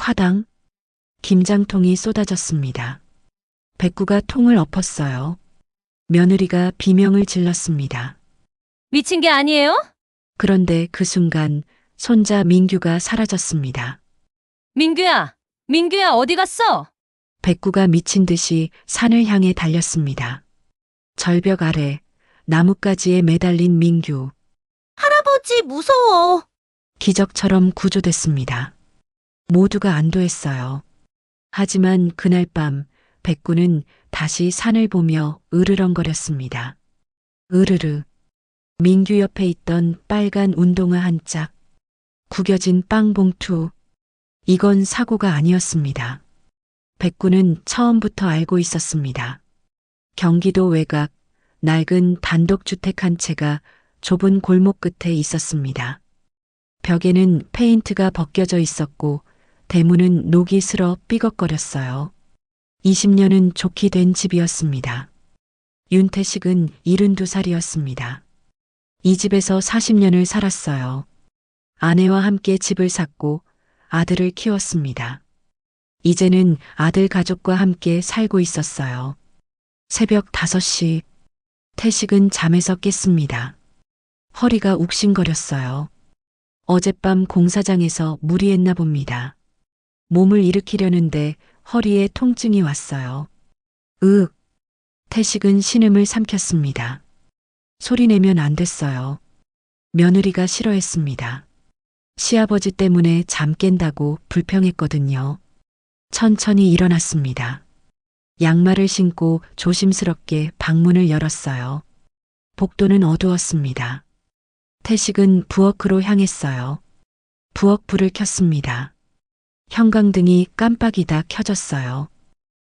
화당 김장통이 쏟아졌습니다. 백구가 통을 엎었어요. 며느리가 비명을 질렀습니다. 미친 게 아니에요? 그런데 그 순간 손자 민규가 사라졌습니다. 민규야! 민규야, 어디 갔어? 백구가 미친 듯이 산을 향해 달렸습니다. 절벽 아래 나뭇가지에 매달린 민규. 할아버지, 무서워. 기적처럼 구조됐습니다. 모두가 안도했어요. 하지만 그날 밤 백구는 다시 산을 보며 으르렁거렸습니다. 으르르. 민규 옆에 있던 빨간 운동화 한 짝, 구겨진 빵 봉투. 이건 사고가 아니었습니다. 백구는 처음부터 알고 있었습니다. 경기도 외곽 낡은 단독주택 한 채가 좁은 골목 끝에 있었습니다. 벽에는 페인트가 벗겨져 있었고 대문은 녹이 슬어 삐걱거렸어요. 20년은 좋게 된 집이었습니다. 윤태식은 72살이었습니다. 이 집에서 40년을 살았어요. 아내와 함께 집을 샀고 아들을 키웠습니다. 이제는 아들 가족과 함께 살고 있었어요. 새벽 5시 태식은 잠에서 깼습니다. 허리가 욱신거렸어요. 어젯밤 공사장에서 무리했나 봅니다. 몸을 일으키려는데 허리에 통증이 왔어요. 으윽. 태식은 신음을 삼켰습니다. 소리내면 안 됐어요. 며느리가 싫어했습니다. 시아버지 때문에 잠 깬다고 불평했거든요. 천천히 일어났습니다. 양말을 신고 조심스럽게 방문을 열었어요. 복도는 어두웠습니다. 태식은 부엌으로 향했어요. 부엌 불을 켰습니다. 형광등이 깜빡이다 켜졌어요.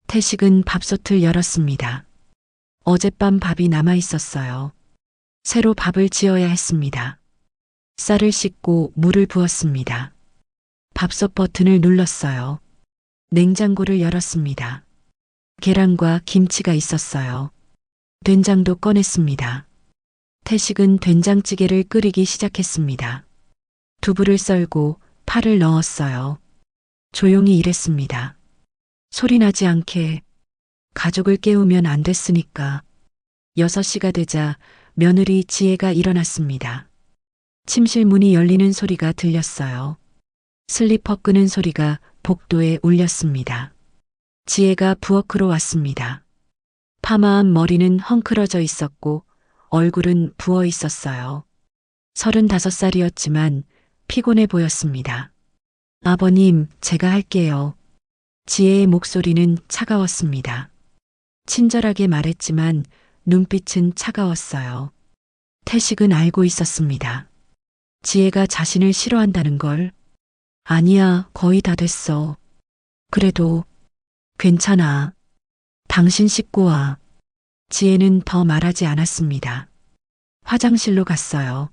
태식은 밥솥을 열었습니다. 어젯밤 밥이 남아 있었어요. 새로 밥을 지어야 했습니다. 쌀을 씻고 물을 부었습니다. 밥솥 버튼을 눌렀어요. 냉장고를 열었습니다. 계란과 김치가 있었어요. 된장도 꺼냈습니다. 태식은 된장찌개를 끓이기 시작했습니다. 두부를 썰고 파를 넣었어요. 조용히 일했습니다. 소리나지 않게. 가족을 깨우면 안 됐으니까. 6시가 되자 며느리 지혜가 일어났습니다. 침실 문이 열리는 소리가 들렸어요. 슬리퍼 끄는 소리가 복도에 울렸습니다. 지혜가 부엌으로 왔습니다. 파마한 머리는 헝클어져 있었고 얼굴은 부어 있었어요. 35살이었지만 피곤해 보였습니다. 아버님, 제가 할게요. 지혜의 목소리는 차가웠습니다. 친절하게 말했지만 눈빛은 차가웠어요. 태식은 알고 있었습니다. 지혜가 자신을 싫어한다는 걸. 아니야, 거의 다 됐어. 그래도 괜찮아. 당신 씻고 와. 지혜는 더 말하지 않았습니다. 화장실로 갔어요.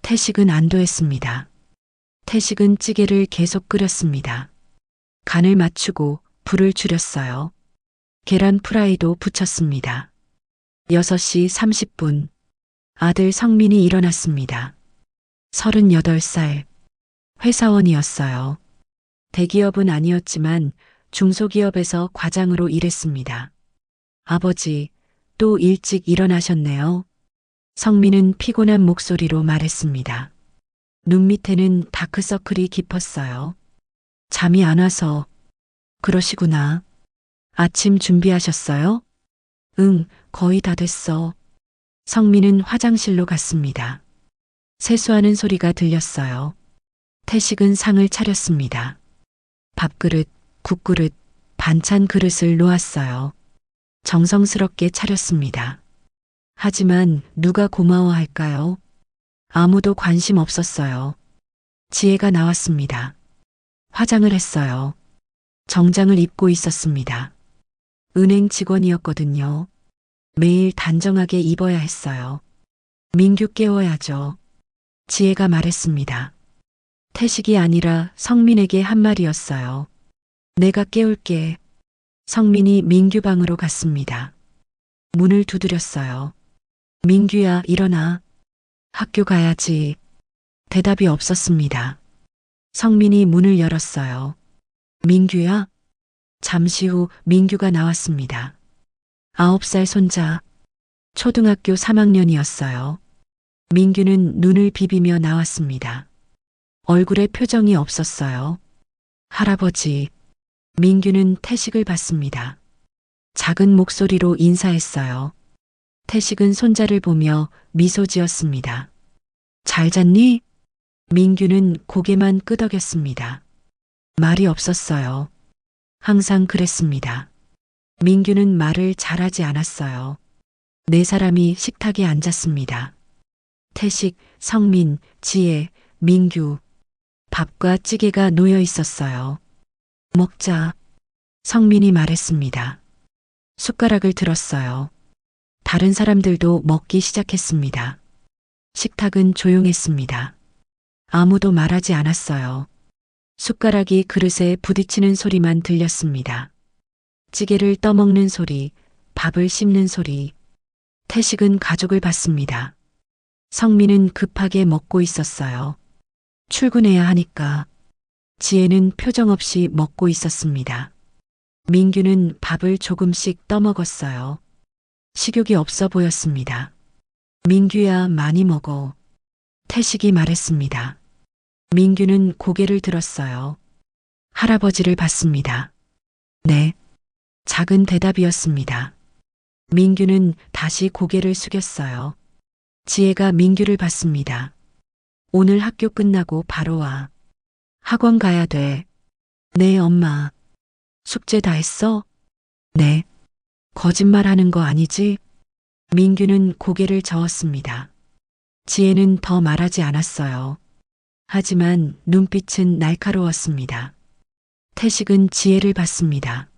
태식은 안도했습니다. 태식은 찌개를 계속 끓였습니다. 간을 맞추고 불을 줄였어요. 계란 프라이도 부쳤습니다. 6시 30분. 아들 성민이 일어났습니다. 38살. 회사원이었어요. 대기업은 아니었지만 중소기업에서 과장으로 일했습니다. 아버지, 또 일찍 일어나셨네요. 성민은 피곤한 목소리로 말했습니다. 눈 밑에는 다크서클이 깊었어요. 잠이 안 와서. 그러시구나. 아침 준비하셨어요? 응, 거의 다 됐어. 성민은 화장실로 갔습니다. 세수하는 소리가 들렸어요. 태식은 상을 차렸습니다. 밥그릇, 국그릇, 반찬 그릇을 놓았어요. 정성스럽게 차렸습니다. 하지만 누가 고마워할까요? 아무도 관심 없었어요. 지혜가 나왔습니다. 화장을 했어요. 정장을 입고 있었습니다. 은행 직원이었거든요. 매일 단정하게 입어야 했어요. 민규 깨워야죠. 지혜가 말했습니다. 태식이 아니라 성민에게 한 말이었어요. 내가 깨울게. 성민이 민규 방으로 갔습니다. 문을 두드렸어요. 민규야, 일어나. 학교 가야지. 대답이 없었습니다. 성민이 문을 열었어요. 민규야? 잠시 후 민규가 나왔습니다. 9살 손자, 초등학교 3학년이었어요. 민규는 눈을 비비며 나왔습니다. 얼굴에 표정이 없었어요. 할아버지, 민규는 태식을 봤습니다. 작은 목소리로 인사했어요. 태식은 손자를 보며 미소 지었습니다. 잘 잤니? 민규는 고개만 끄덕였습니다. 말이 없었어요. 항상 그랬습니다. 민규는 말을 잘하지 않았어요. 네 사람이 식탁에 앉았습니다. 태식, 성민, 지혜, 민규. 밥과 찌개가 놓여 있었어요. 먹자. 성민이 말했습니다. 숟가락을 들었어요. 다른 사람들도 먹기 시작했습니다. 식탁은 조용했습니다. 아무도 말하지 않았어요. 숟가락이 그릇에 부딪히는 소리만 들렸습니다. 찌개를 떠먹는 소리, 밥을 씹는 소리. 태식은 가족을 봤습니다. 성민은 급하게 먹고 있었어요. 출근해야 하니까. 지혜는 표정 없이 먹고 있었습니다. 민규는 밥을 조금씩 떠먹었어요. 식욕이 없어 보였습니다. 민규야, 많이 먹어. 태식이 말했습니다. 민규는 고개를 들었어요. 할아버지를 봤습니다. 네. 작은 대답이었습니다. 민규는 다시 고개를 숙였어요. 지혜가 민규를 봤습니다. 오늘 학교 끝나고 바로 와. 학원 가야 돼. 네, 엄마. 숙제 다 했어? 네. 거짓말하는 거 아니지? 민규는 고개를 저었습니다. 지혜는 더 말하지 않았어요. 하지만 눈빛은 날카로웠습니다. 태식은 지혜를 봤습니다.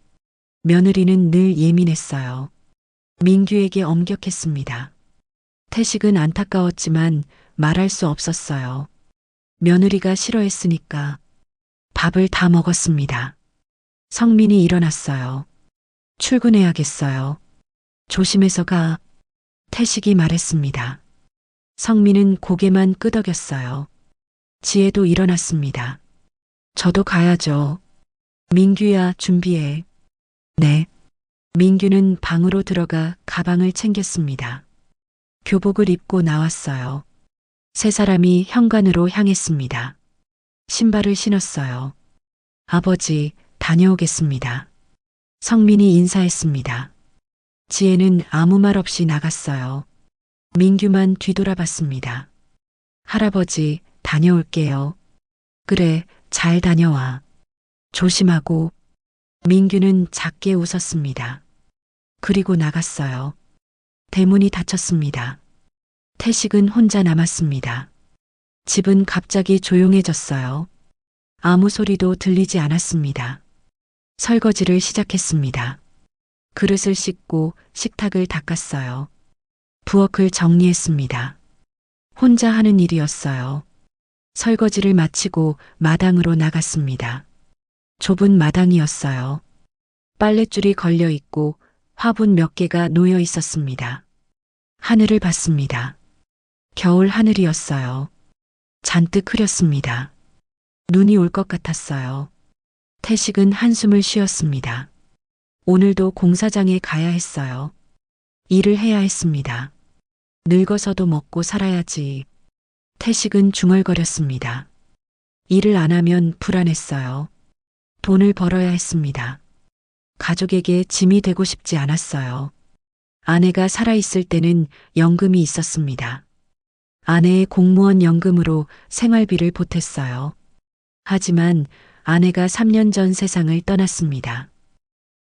며느리는 늘 예민했어요. 민규에게 엄격했습니다. 태식은 안타까웠지만 말할 수 없었어요. 며느리가 싫어했으니까. 밥을 다 먹었습니다. 성민이 일어났어요. 출근해야겠어요. 조심해서 가. 태식이 말했습니다. 성민은 고개만 끄덕였어요. 지혜도 일어났습니다. 저도 가야죠. 민규야, 준비해. 네. 민규는 방으로 들어가 가방을 챙겼습니다. 교복을 입고 나왔어요. 세 사람이 현관으로 향했습니다. 신발을 신었어요. 아버지, 다녀오겠습니다. 성민이 인사했습니다. 지혜는 아무 말 없이 나갔어요. 민규만 뒤돌아봤습니다. 할아버지, 다녀올게요. 그래, 잘 다녀와. 조심하고. 민규는 작게 웃었습니다. 그리고 나갔어요. 대문이 닫혔습니다. 태식은 혼자 남았습니다. 집은 갑자기 조용해졌어요. 아무 소리도 들리지 않았습니다. 설거지를 시작했습니다. 그릇을 씻고 식탁을 닦았어요. 부엌을 정리했습니다. 혼자 하는 일이었어요. 설거지를 마치고 마당으로 나갔습니다. 좁은 마당이었어요. 빨랫줄이 걸려 있고 화분 몇 개가 놓여 있었습니다. 하늘을 봤습니다. 겨울 하늘이었어요. 잔뜩 흐렸습니다. 눈이 올 것 같았어요. 태식은 한숨을 쉬었습니다. 오늘도 공사장에 가야 했어요. 일을 해야 했습니다. 늙어서도 먹고 살아야지. 태식은 중얼거렸습니다. 일을 안 하면 불안했어요. 돈을 벌어야 했습니다. 가족에게 짐이 되고 싶지 않았어요. 아내가 살아있을 때는 연금이 있었습니다. 아내의 공무원 연금으로 생활비를 보탰어요. 하지만 아내가 3년 전 세상을 떠났습니다.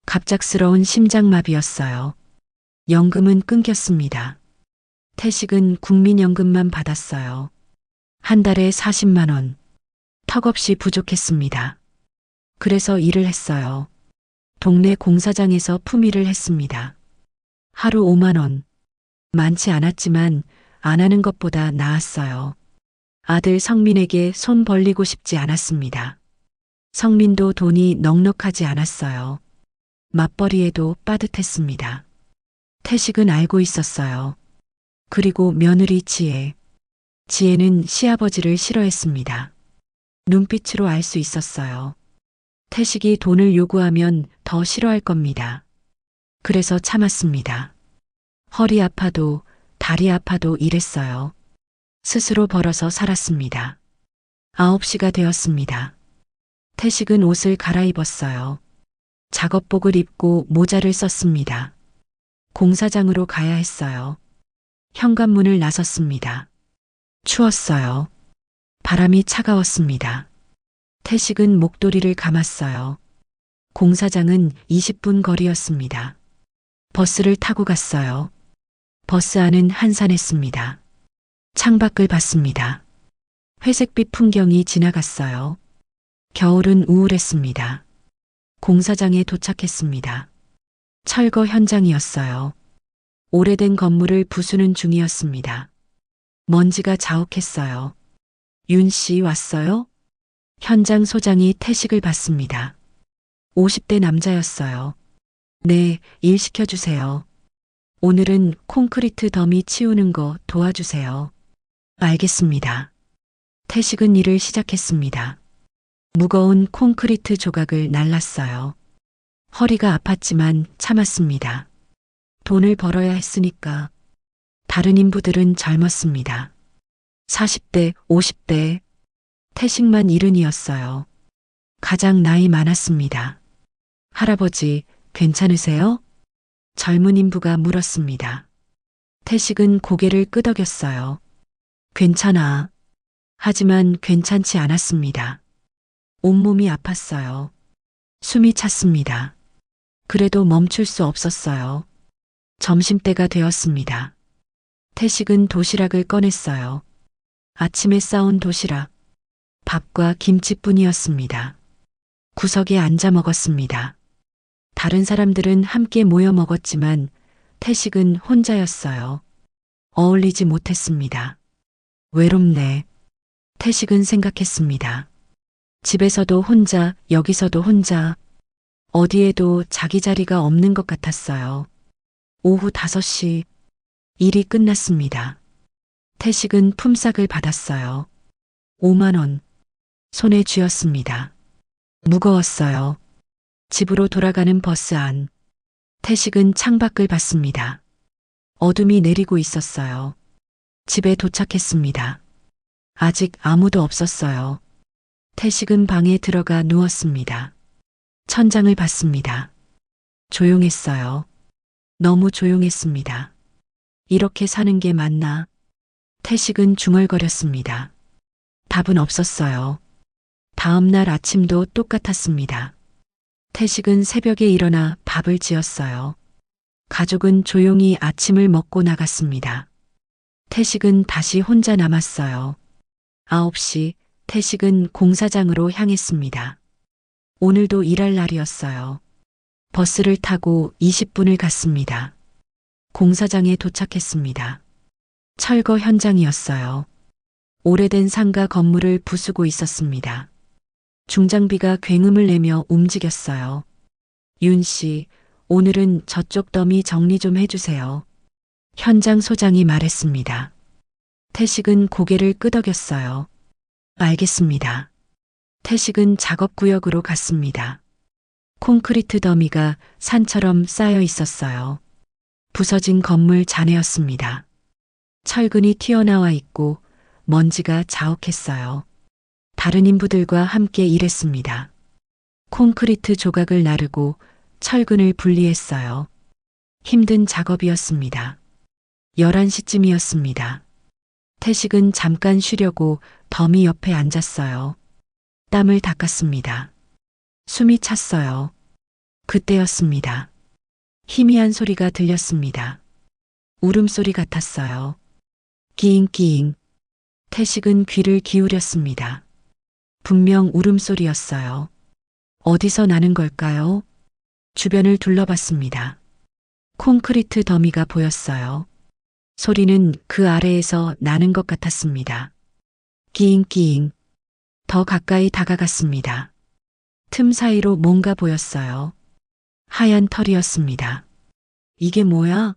갑작스러운 심장마비였어요. 연금은 끊겼습니다. 태식은 국민연금만 받았어요. 한 달에 40만 원. 턱없이 부족했습니다. 그래서 일을 했어요. 동네 공사장에서 품위를 했습니다. 하루 5만 원. 많지 않았지만 안 하는 것보다 나았어요. 아들 성민에게 손 벌리고 싶지 않았습니다. 성민도 돈이 넉넉하지 않았어요. 맞벌이에도 빠듯했습니다. 태식은 알고 있었어요. 그리고 며느리 지혜. 지혜는 시아버지를 싫어했습니다. 눈빛으로 알 수 있었어요. 태식이 돈을 요구하면 더 싫어할 겁니다. 그래서 참았습니다. 허리 아파도 다리 아파도 일했어요. 스스로 벌어서 살았습니다. 9시가 되었습니다. 태식은 옷을 갈아입었어요. 작업복을 입고 모자를 썼습니다. 공사장으로 가야 했어요. 현관문을 나섰습니다. 추웠어요. 바람이 차가웠습니다. 태식은 목도리를 감았어요. 공사장은 20분 거리였습니다. 버스를 타고 갔어요. 버스 안은 한산했습니다. 창밖을 봤습니다. 회색빛 풍경이 지나갔어요. 겨울은 우울했습니다. 공사장에 도착했습니다. 철거 현장이었어요. 오래된 건물을 부수는 중이었습니다. 먼지가 자욱했어요. 윤 씨 왔어요? 현장 소장이 태식을 봤습니다. 50대 남자였어요. 네, 일 시켜주세요. 오늘은 콘크리트 더미 치우는 거 도와주세요. 알겠습니다. 태식은 일을 시작했습니다. 무거운 콘크리트 조각을 날랐어요. 허리가 아팠지만 참았습니다. 돈을 벌어야 했으니까. 다른 인부들은 젊었습니다. 40대, 50대. 태식만 70이었어요. 가장 나이 많았습니다. 할아버지, 괜찮으세요? 젊은 인부가 물었습니다. 태식은 고개를 끄덕였어요. 괜찮아. 하지만 괜찮지 않았습니다. 온몸이 아팠어요. 숨이 찼습니다. 그래도 멈출 수 없었어요. 점심때가 되었습니다. 태식은 도시락을 꺼냈어요. 아침에 싸온 도시락. 밥과 김치뿐이었습니다. 구석에 앉아 먹었습니다. 다른 사람들은 함께 모여 먹었지만 태식은 혼자였어요. 어울리지 못했습니다. 외롭네. 태식은 생각했습니다. 집에서도 혼자, 여기서도 혼자, 어디에도 자기 자리가 없는 것 같았어요. 오후 5시, 일이 끝났습니다. 태식은 품삯을 받았어요. 5만 원. 손에 쥐었습니다. 무거웠어요. 집으로 돌아가는 버스 안. 태식은 창밖을 봤습니다. 어둠이 내리고 있었어요. 집에 도착했습니다. 아직 아무도 없었어요. 태식은 방에 들어가 누웠습니다. 천장을 봤습니다. 조용했어요. 너무 조용했습니다. 이렇게 사는 게 맞나? 태식은 중얼거렸습니다. 답은 없었어요. 다음 날 아침도 똑같았습니다. 태식은 새벽에 일어나 밥을 지었어요. 가족은 조용히 아침을 먹고 나갔습니다. 태식은 다시 혼자 남았어요. 9시, 태식은 공사장으로 향했습니다. 오늘도 일할 날이었어요. 버스를 타고 20분을 갔습니다. 공사장에 도착했습니다. 철거 현장이었어요. 오래된 상가 건물을 부수고 있었습니다. 중장비가 굉음을 내며 움직였어요. 윤 씨, 오늘은 저쪽 더미 정리 좀 해주세요. 현장 소장이 말했습니다. 태식은 고개를 끄덕였어요. 알겠습니다. 태식은 작업구역으로 갔습니다. 콘크리트 더미가 산처럼 쌓여 있었어요. 부서진 건물 잔해였습니다. 철근이 튀어나와 있고 먼지가 자욱했어요. 다른 인부들과 함께 일했습니다. 콘크리트 조각을 나르고 철근을 분리했어요. 힘든 작업이었습니다. 11시쯤이었습니다. 태식은 잠깐 쉬려고 더미 옆에 앉았어요. 땀을 닦았습니다. 숨이 찼어요. 그때였습니다. 희미한 소리가 들렸습니다. 울음소리 같았어요. 끼잉끼잉. 태식은 귀를 기울였습니다. 분명 울음소리였어요. 어디서 나는 걸까요? 주변을 둘러봤습니다. 콘크리트 더미가 보였어요. 소리는 그 아래에서 나는 것 같았습니다. 끼잉끼잉. 더 가까이 다가갔습니다. 틈 사이로 뭔가 보였어요. 하얀 털이었습니다. 이게 뭐야?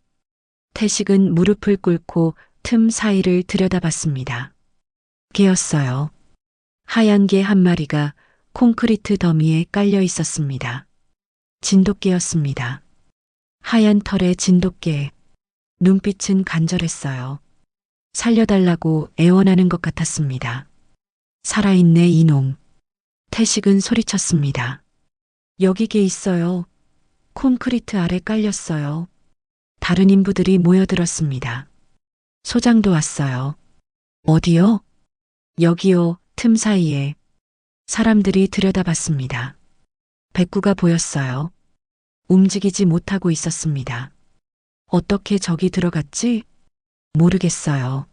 태식은 무릎을 꿇고 틈 사이를 들여다봤습니다. 개였어요. 하얀 개 한 마리가 콘크리트 더미에 깔려 있었습니다. 진돗개였습니다. 하얀 털의 진돗개. 눈빛은 간절했어요. 살려달라고 애원하는 것 같았습니다. 살아있네 이놈. 태식은 소리쳤습니다. 여기 개 있어요. 콘크리트 아래 깔렸어요. 다른 인부들이 모여들었습니다. 소장도 왔어요. 어디요? 여기요, 틈 사이에. 사람들이 들여다봤습니다. 백구가 보였어요. 움직이지 못하고 있었습니다. 어떻게 저기 들어갔지? 모르겠어요.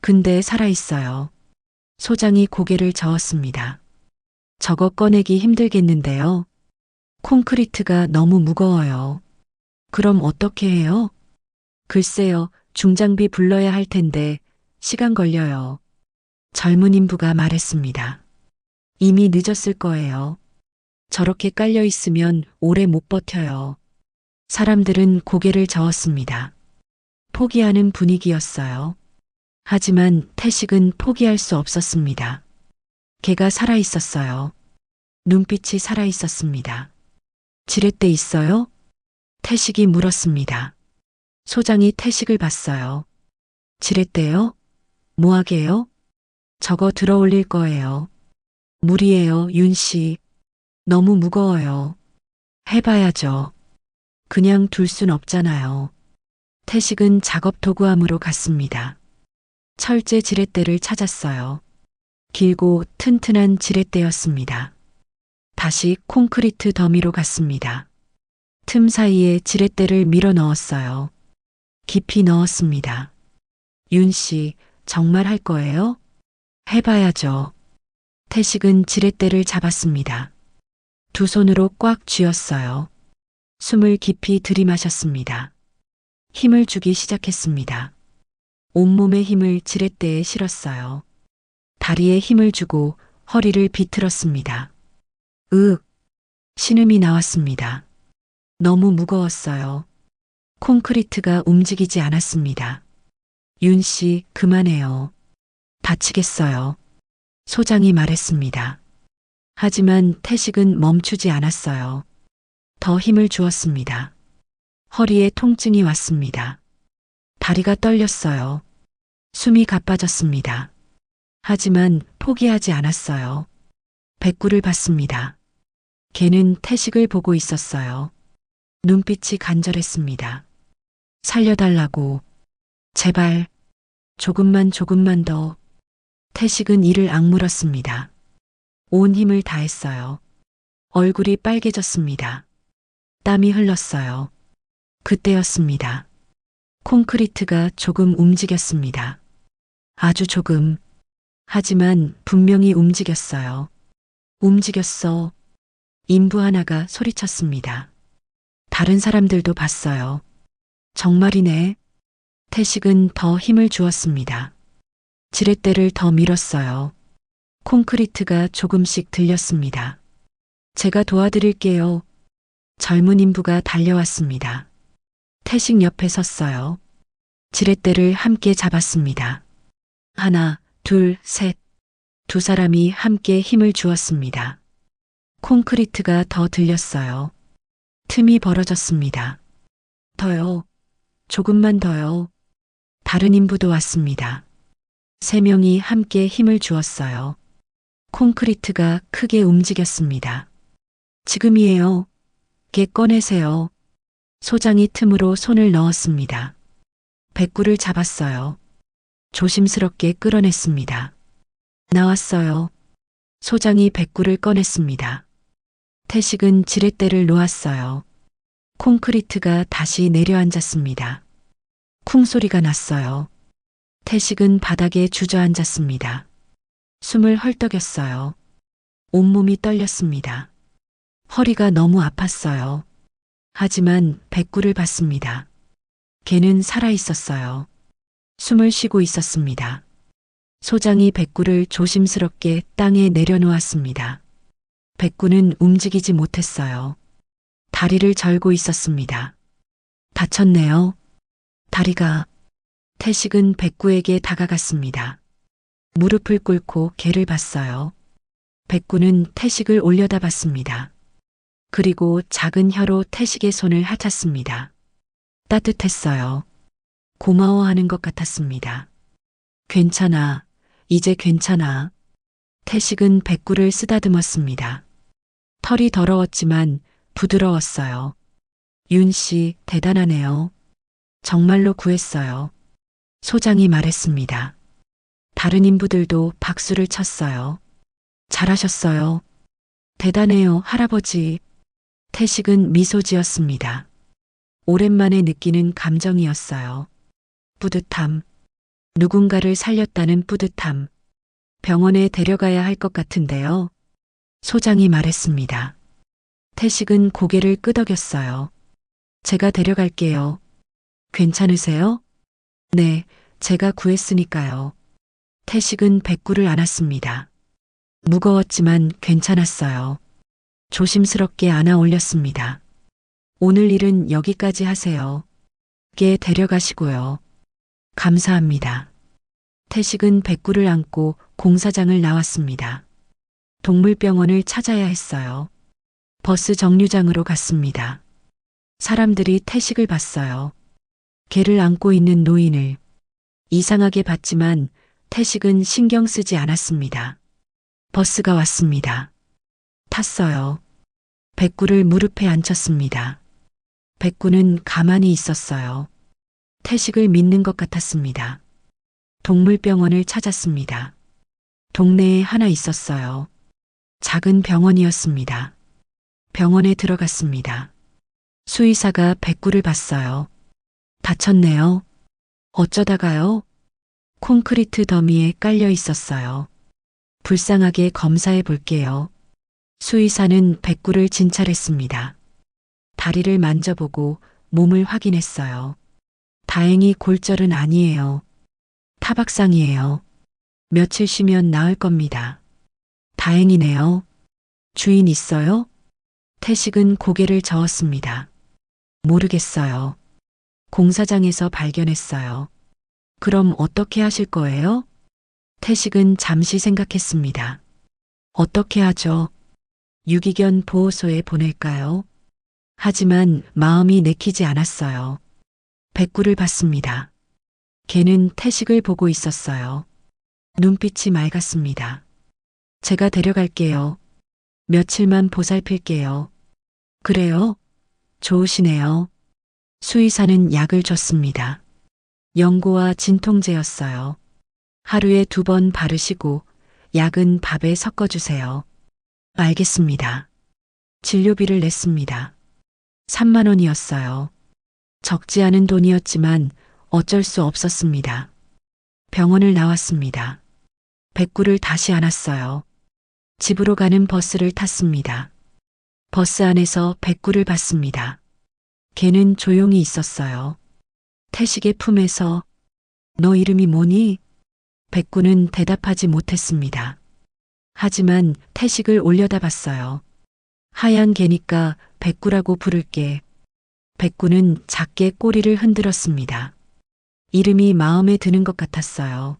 근데 살아있어요. 소장이 고개를 저었습니다. 저거 꺼내기 힘들겠는데요. 콘크리트가 너무 무거워요. 그럼 어떻게 해요? 글쎄요, 중장비 불러야 할 텐데 시간 걸려요. 젊은 인부가 말했습니다. 이미 늦었을 거예요. 저렇게 깔려 있으면 오래 못 버텨요. 사람들은 고개를 저었습니다. 포기하는 분위기였어요. 하지만 태식은 포기할 수 없었습니다. 개가 살아 있었어요. 눈빛이 살아 있었습니다. 지렛대 있어요? 태식이 물었습니다. 소장이 태식을 봤어요. 지렛대요? 뭐하게요? 저거 들어 올릴 거예요. 무리예요, 윤 씨. 너무 무거워요. 해봐야죠. 그냥 둘 순 없잖아요. 태식은 작업 도구함으로 갔습니다. 철제 지렛대를 찾았어요. 길고 튼튼한 지렛대였습니다. 다시 콘크리트 더미로 갔습니다. 틈 사이에 지렛대를 밀어 넣었어요. 깊이 넣었습니다. 윤 씨, 정말 할 거예요? 해봐야죠. 태식은 지렛대를 잡았습니다. 두 손으로 꽉 쥐었어요. 숨을 깊이 들이마셨습니다. 힘을 주기 시작했습니다. 온몸의 힘을 지렛대에 실었어요. 다리에 힘을 주고 허리를 비틀었습니다. 신음이 나왔습니다. 너무 무거웠어요. 콘크리트가 움직이지 않았습니다. 윤 씨, 그만해요. 다치겠어요. 소장이 말했습니다. 하지만 태식은 멈추지 않았어요. 더 힘을 주었습니다. 허리에 통증이 왔습니다. 다리가 떨렸어요. 숨이 가빠졌습니다. 하지만 포기하지 않았어요. 백구를 봤습니다. 걔는 태식을 보고 있었어요. 눈빛이 간절했습니다. 살려달라고. 제발. 조금만 더. 태식은 이를 악물었습니다. 온 힘을 다했어요. 얼굴이 빨개졌습니다. 땀이 흘렀어요. 그때였습니다. 콘크리트가 조금 움직였습니다. 아주 조금. 하지만 분명히 움직였어요. 움직였어. 인부 하나가 소리쳤습니다. 다른 사람들도 봤어요. 정말이네. 태식은 더 힘을 주었습니다. 지렛대를 더 밀었어요. 콘크리트가 조금씩 들렸습니다. 제가 도와드릴게요. 젊은 인부가 달려왔습니다. 태식 옆에 섰어요. 지렛대를 함께 잡았습니다. 하나, 둘, 셋. 두 사람이 함께 힘을 주었습니다. 콘크리트가 더 들렸어요. 틈이 벌어졌습니다. 더요. 조금만 더요. 다른 인부도 왔습니다. 세 명이 함께 힘을 주었어요. 콘크리트가 크게 움직였습니다. 지금이에요. 개 꺼내세요. 소장이 틈으로 손을 넣었습니다. 백구를 잡았어요. 조심스럽게 끌어냈습니다. 나왔어요. 소장이 백구를 꺼냈습니다. 태식은 지렛대를 놓았어요. 콘크리트가 다시 내려앉았습니다. 쿵 소리가 났어요. 태식은 바닥에 주저앉았습니다. 숨을 헐떡였어요. 온몸이 떨렸습니다. 허리가 너무 아팠어요. 하지만 백구를 봤습니다. 걔는 살아있었어요. 숨을 쉬고 있었습니다. 소장이 백구를 조심스럽게 땅에 내려놓았습니다. 백구는 움직이지 못했어요. 다리를 절고 있었습니다. 다쳤네요. 다리가. 태식은 백구에게 다가갔습니다. 무릎을 꿇고 개를 봤어요. 백구는 태식을 올려다봤습니다. 그리고 작은 혀로 태식의 손을 핥았습니다. 따뜻했어요. 고마워하는 것 같았습니다. 괜찮아. 이제 괜찮아. 태식은 백구를 쓰다듬었습니다. 털이 더러웠지만 부드러웠어요. 윤 씨, 대단하네요. 정말로 구했어요. 소장이 말했습니다. 다른 인부들도 박수를 쳤어요. 잘하셨어요. 대단해요, 할아버지. 태식은 미소 지었습니다. 오랜만에 느끼는 감정이었어요. 뿌듯함. 누군가를 살렸다는 뿌듯함. 병원에 데려가야 할 것 같은데요. 소장이 말했습니다. 태식은 고개를 끄덕였어요. 제가 데려갈게요. 괜찮으세요? 네, 제가 구했으니까요. 태식은 백구를 안았습니다. 무거웠지만 괜찮았어요. 조심스럽게 안아 올렸습니다. 오늘 일은 여기까지 하세요. 께 데려가시고요. 감사합니다. 태식은 백구를 안고 공사장을 나왔습니다. 동물병원을 찾아야 했어요. 버스 정류장으로 갔습니다. 사람들이 태식을 봤어요. 개를 안고 있는 노인을. 이상하게 봤지만 태식은 신경 쓰지 않았습니다. 버스가 왔습니다. 탔어요. 백구를 무릎에 앉혔습니다. 백구는 가만히 있었어요. 태식을 믿는 것 같았습니다. 동물병원을 찾았습니다. 동네에 하나 있었어요. 작은 병원이었습니다. 병원에 들어갔습니다. 수의사가 백구를 봤어요. 다쳤네요. 어쩌다가요? 콘크리트 더미에 깔려 있었어요. 불쌍하게 검사해 볼게요. 수의사는 백구를 진찰했습니다. 다리를 만져보고 몸을 확인했어요. 다행히 골절은 아니에요. 타박상이에요. 며칠 쉬면 나을 겁니다. 다행이네요. 주인 있어요? 태식은 고개를 저었습니다. 모르겠어요. 공사장에서 발견했어요. 그럼 어떻게 하실 거예요? 태식은 잠시 생각했습니다. 어떻게 하죠? 유기견 보호소에 보낼까요? 하지만 마음이 내키지 않았어요. 백구를 봤습니다. 개는 태식을 보고 있었어요. 눈빛이 맑았습니다. 제가 데려갈게요. 며칠만 보살필게요. 그래요? 좋으시네요. 수의사는 약을 줬습니다. 연고와 진통제였어요. 하루에 2번 바르시고 약은 밥에 섞어주세요. 알겠습니다. 진료비를 냈습니다. 3만 원이었어요. 적지 않은 돈이었지만 어쩔 수 없었습니다. 병원을 나왔습니다. 백구를 다시 안았어요. 집으로 가는 버스를 탔습니다. 버스 안에서 백구를 봤습니다. 걔는 조용히 있었어요. 태식의 품에서 너 이름이 뭐니? 백구는 대답하지 못했습니다. 하지만 태식을 올려다봤어요. 하얀 개니까 백구라고 부를게. 백구는 작게 꼬리를 흔들었습니다. 이름이 마음에 드는 것 같았어요.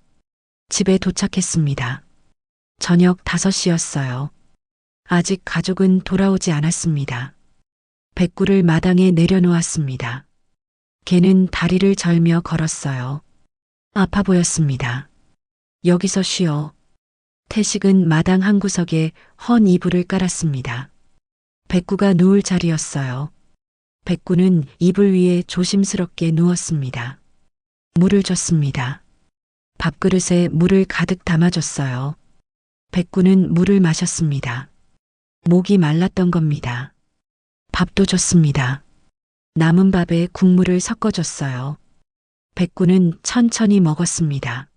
집에 도착했습니다. 저녁 5시였어요. 아직 가족은 돌아오지 않았습니다. 백구를 마당에 내려놓았습니다. 개는 다리를 절며 걸었어요. 아파 보였습니다. 여기서 쉬어. 태식은 마당 한 구석에 헌 이불을 깔았습니다. 백구가 누울 자리였어요. 백구는 이불 위에 조심스럽게 누웠습니다. 물을 줬습니다. 밥그릇에 물을 가득 담아줬어요. 백구는 물을 마셨습니다. 목이 말랐던 겁니다. 밥도 줬습니다. 남은 밥에 국물을 섞어줬어요. 백구는 천천히 먹었습니다.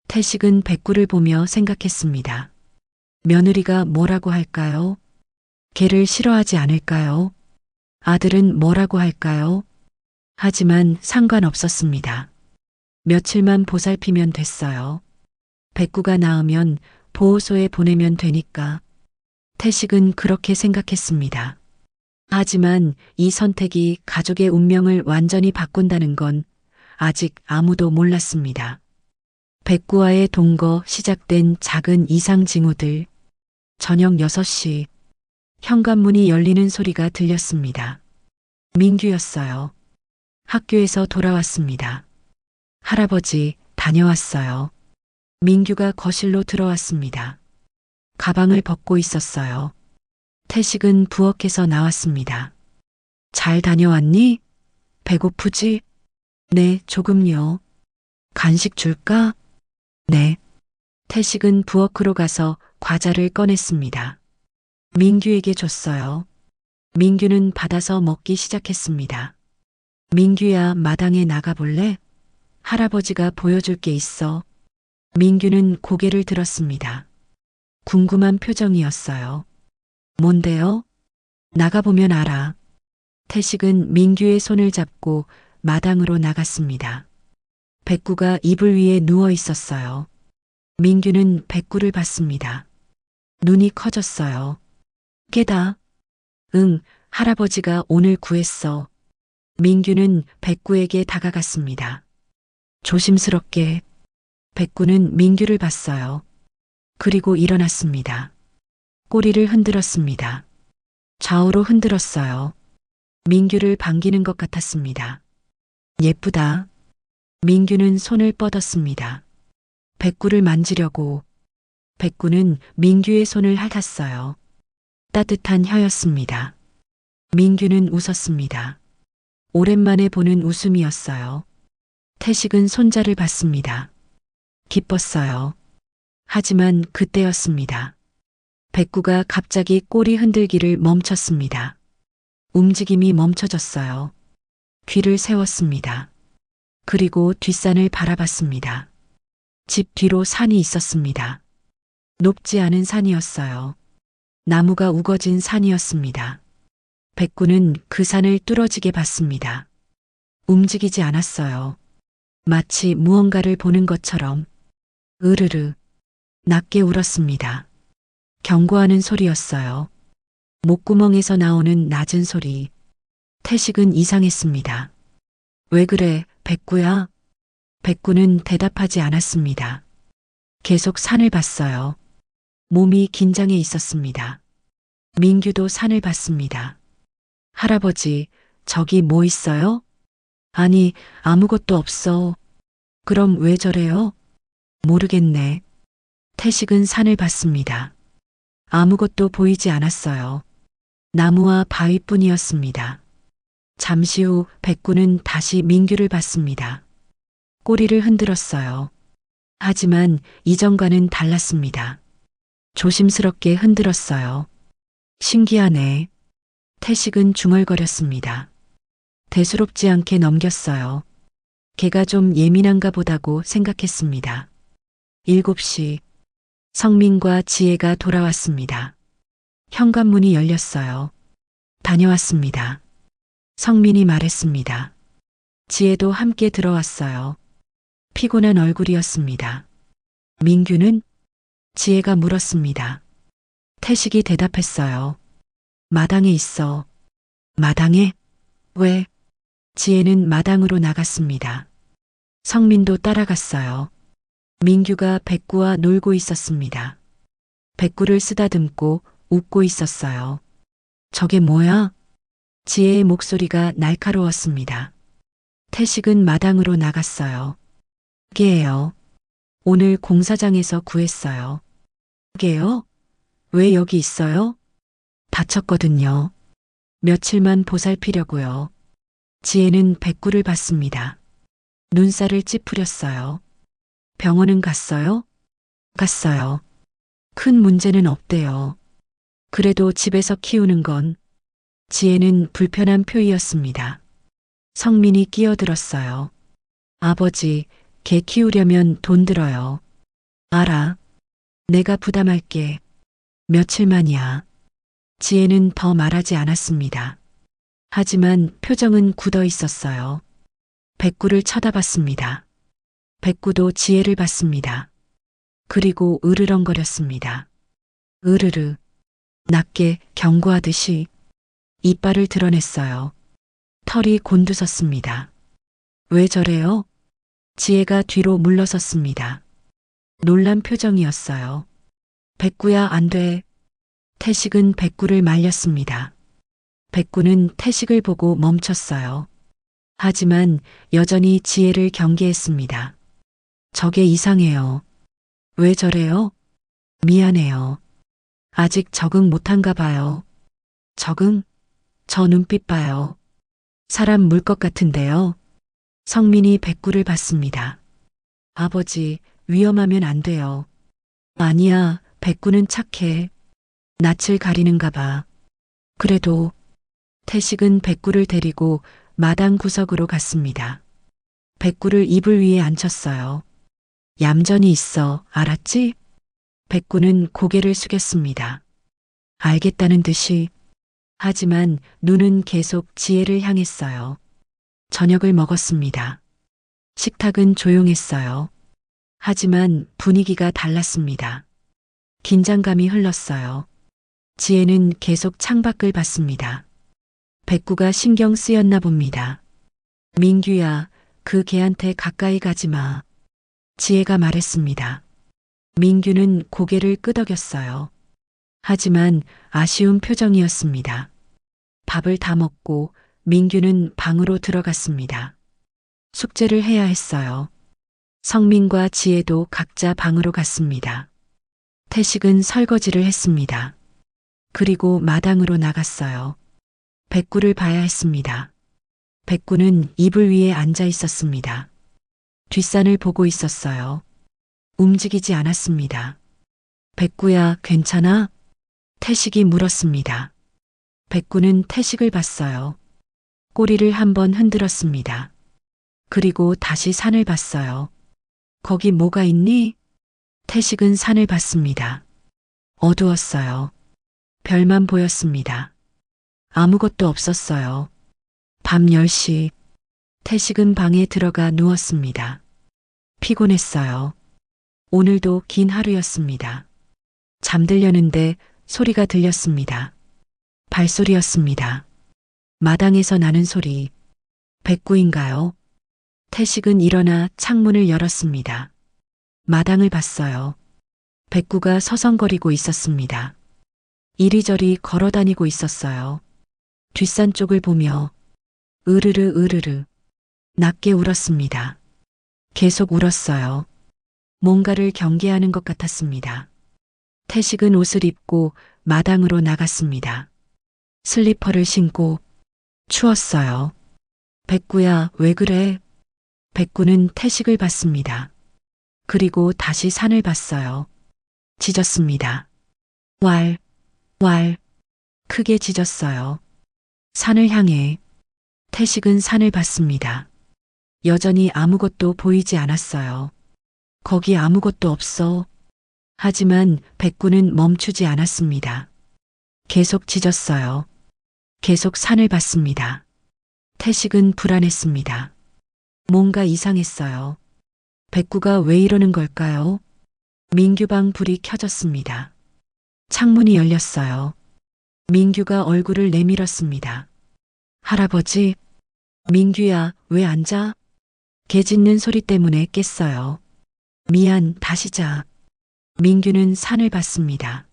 태식은 백구를 보며 생각했습니다. 며느리가 뭐라고 할까요? 개를 싫어하지 않을까요? 아들은 뭐라고 할까요? 하지만 상관없었습니다. 며칠만 보살피면 됐어요. 백구가 나으면 보호소에 보내면 되니까. 태식은 그렇게 생각했습니다. 하지만 이 선택이 가족의 운명을 완전히 바꾼다는 건 아직 아무도 몰랐습니다. 백구와의 동거 시작된 작은 이상 징후들. 저녁 6시 현관문이 열리는 소리가 들렸습니다. 민규였어요. 학교에서 돌아왔습니다. 할아버지, 다녀왔어요. 민규가 거실로 들어왔습니다. 가방을 벗고 있었어요. 태식은 부엌에서 나왔습니다. 잘 다녀왔니? 배고프지? 네, 조금요. 간식 줄까? 네. 태식은 부엌으로 가서 과자를 꺼냈습니다. 민규에게 줬어요. 민규는 받아서 먹기 시작했습니다. 민규야, 마당에 나가볼래? 할아버지가 보여줄 게 있어. 민규는 고개를 들었습니다. 궁금한 표정이었어요. 뭔데요? 나가보면 알아. 태식은 민규의 손을 잡고 마당으로 나갔습니다. 백구가 이불 위에 누워 있었어요. 민규는 백구를 봤습니다. 눈이 커졌어요. 깨다. 응, 할아버지가 오늘 구했어. 민규는 백구에게 다가갔습니다. 조심스럽게. 백구는 민규를 봤어요. 그리고 일어났습니다. 꼬리를 흔들었습니다. 좌우로 흔들었어요. 민규를 반기는 것 같았습니다. 예쁘다. 민규는 손을 뻗었습니다. 백구를 만지려고. 백구는 민규의 손을 핥았어요. 따뜻한 혀였습니다. 민규는 웃었습니다. 오랜만에 보는 웃음이었어요. 태식은 손자를 봤습니다. 기뻤어요. 하지만 그때였습니다. 백구가 갑자기 꼬리 흔들기를 멈췄습니다. 움직임이 멈춰졌어요. 귀를 세웠습니다. 그리고 뒷산을 바라봤습니다. 집 뒤로 산이 있었습니다. 높지 않은 산이었어요. 나무가 우거진 산이었습니다. 백구는 그 산을 뚫어지게 봤습니다. 움직이지 않았어요. 마치 무언가를 보는 것처럼. 으르르. 낮게 울었습니다. 경고하는 소리였어요. 목구멍에서 나오는 낮은 소리. 태식은 이상했습니다. 왜 그래, 백구야? 백구는 대답하지 않았습니다. 계속 산을 봤어요. 몸이 긴장해 있었습니다. 민규도 산을 봤습니다. 할아버지, 저기 뭐 있어요? 아니, 아무것도 없어. 그럼 왜 저래요? 모르겠네. 태식은 산을 봤습니다. 아무것도 보이지 않았어요. 나무와 바위뿐이었습니다. 잠시 후 백구는 다시 민규를 봤습니다. 꼬리를 흔들었어요. 하지만 이전과는 달랐습니다. 조심스럽게 흔들었어요. 신기하네. 태식은 중얼거렸습니다. 대수롭지 않게 넘겼어요. 걔가 좀 예민한가 보다고 생각했습니다. 7시. 성민과 지혜가 돌아왔습니다. 현관문이 열렸어요. 다녀왔습니다. 성민이 말했습니다. 지혜도 함께 들어왔어요. 피곤한 얼굴이었습니다. 민규는? 지혜가 물었습니다. 태식이 대답했어요. 마당에 있어. 마당에? 왜? 지혜는 마당으로 나갔습니다. 성민도 따라갔어요. 민규가 백구와 놀고 있었습니다. 백구를 쓰다듬고 웃고 있었어요. 저게 뭐야? 지혜의 목소리가 날카로웠습니다. 태식은 마당으로 나갔어요. 게예요. 오늘 공사장에서 구했어요. 게요? 왜 여기 있어요? 다쳤거든요. 며칠만 보살피려고요. 지혜는 백구를 봤습니다. 눈살을 찌푸렸어요. 병원은 갔어요? 갔어요. 큰 문제는 없대요. 그래도 집에서 키우는 건. 지혜는 불편한 표이었습니다. 성민이 끼어들었어요. 아버지, 개 키우려면 돈 들어요. 알아. 내가 부담할게. 며칠만이야. 지혜는 더 말하지 않았습니다. 하지만 표정은 굳어 있었어요. 백구를 쳐다봤습니다. 백구도 지혜를 봤습니다. 그리고 으르렁거렸습니다. 으르르. 낮게 경고하듯이 이빨을 드러냈어요. 털이 곤두섰습니다. 왜 저래요? 지혜가 뒤로 물러섰습니다. 놀란 표정이었어요. 백구야, 안 돼. 태식은 백구를 말렸습니다. 백구는 태식을 보고 멈췄어요. 하지만 여전히 지혜를 경계했습니다. 저게 이상해요. 왜 저래요? 미안해요. 아직 적응 못한가 봐요. 적응? 저 눈빛 봐요. 사람 물 것 같은데요. 성민이 백구를 봤습니다. 아버지, 위험하면 안 돼요. 아니야, 백구는 착해. 낯을 가리는가 봐. 그래도 태식은 백구를 데리고 마당 구석으로 갔습니다. 백구를 이불 위에 앉혔어요. 얌전히 있어, 알았지? 백구는 고개를 숙였습니다. 알겠다는 듯이. 하지만 눈은 계속 지혜를 향했어요. 저녁을 먹었습니다. 식탁은 조용했어요. 하지만 분위기가 달랐습니다. 긴장감이 흘렀어요. 지혜는 계속 창밖을 봤습니다. 백구가 신경 쓰였나 봅니다. 민규야, 그 개한테 가까이 가지 마. 지혜가 말했습니다. 민규는 고개를 끄덕였어요. 하지만 아쉬운 표정이었습니다. 밥을 다 먹고 민규는 방으로 들어갔습니다. 숙제를 해야 했어요. 성민과 지혜도 각자 방으로 갔습니다. 태식은 설거지를 했습니다. 그리고 마당으로 나갔어요. 백구를 봐야 했습니다. 백구는 이불 위에 앉아 있었습니다. 뒷산을 보고 있었어요. 움직이지 않았습니다. 백구야, 괜찮아? 태식이 물었습니다. 백구는 태식을 봤어요. 꼬리를 한번 흔들었습니다. 그리고 다시 산을 봤어요. 거기 뭐가 있니? 태식은 산을 봤습니다. 어두웠어요. 별만 보였습니다. 아무것도 없었어요. 밤 10시. 태식은 방에 들어가 누웠습니다. 피곤했어요. 오늘도 긴 하루였습니다. 잠들려는데 소리가 들렸습니다. 발소리였습니다. 마당에서 나는 소리. 백구인가요? 태식은 일어나 창문을 열었습니다. 마당을 봤어요. 백구가 서성거리고 있었습니다. 이리저리 걸어다니고 있었어요. 뒷산 쪽을 보며 으르르 으르르 낮게 울었습니다. 계속 울었어요. 뭔가를 경계하는 것 같았습니다. 태식은 옷을 입고 마당으로 나갔습니다. 슬리퍼를 신고. 추웠어요. 백구야, 왜 그래? 백구는 태식을 봤습니다. 그리고 다시 산을 봤어요. 짖었습니다. 왈, 왈. 크게 짖었어요. 산을 향해. 태식은 산을 봤습니다. 여전히 아무것도 보이지 않았어요. 거기 아무것도 없어. 하지만 백구는 멈추지 않았습니다. 계속 짖었어요. 계속 산을 봤습니다. 태식은 불안했습니다. 뭔가 이상했어요. 백구가 왜 이러는 걸까요? 민규방 불이 켜졌습니다. 창문이 열렸어요. 민규가 얼굴을 내밀었습니다. 할아버지, 민규야, 왜 안 자? 개 짖는 소리 때문에 깼어요. 미안, 다시 자. 민규는 산을 봤습니다.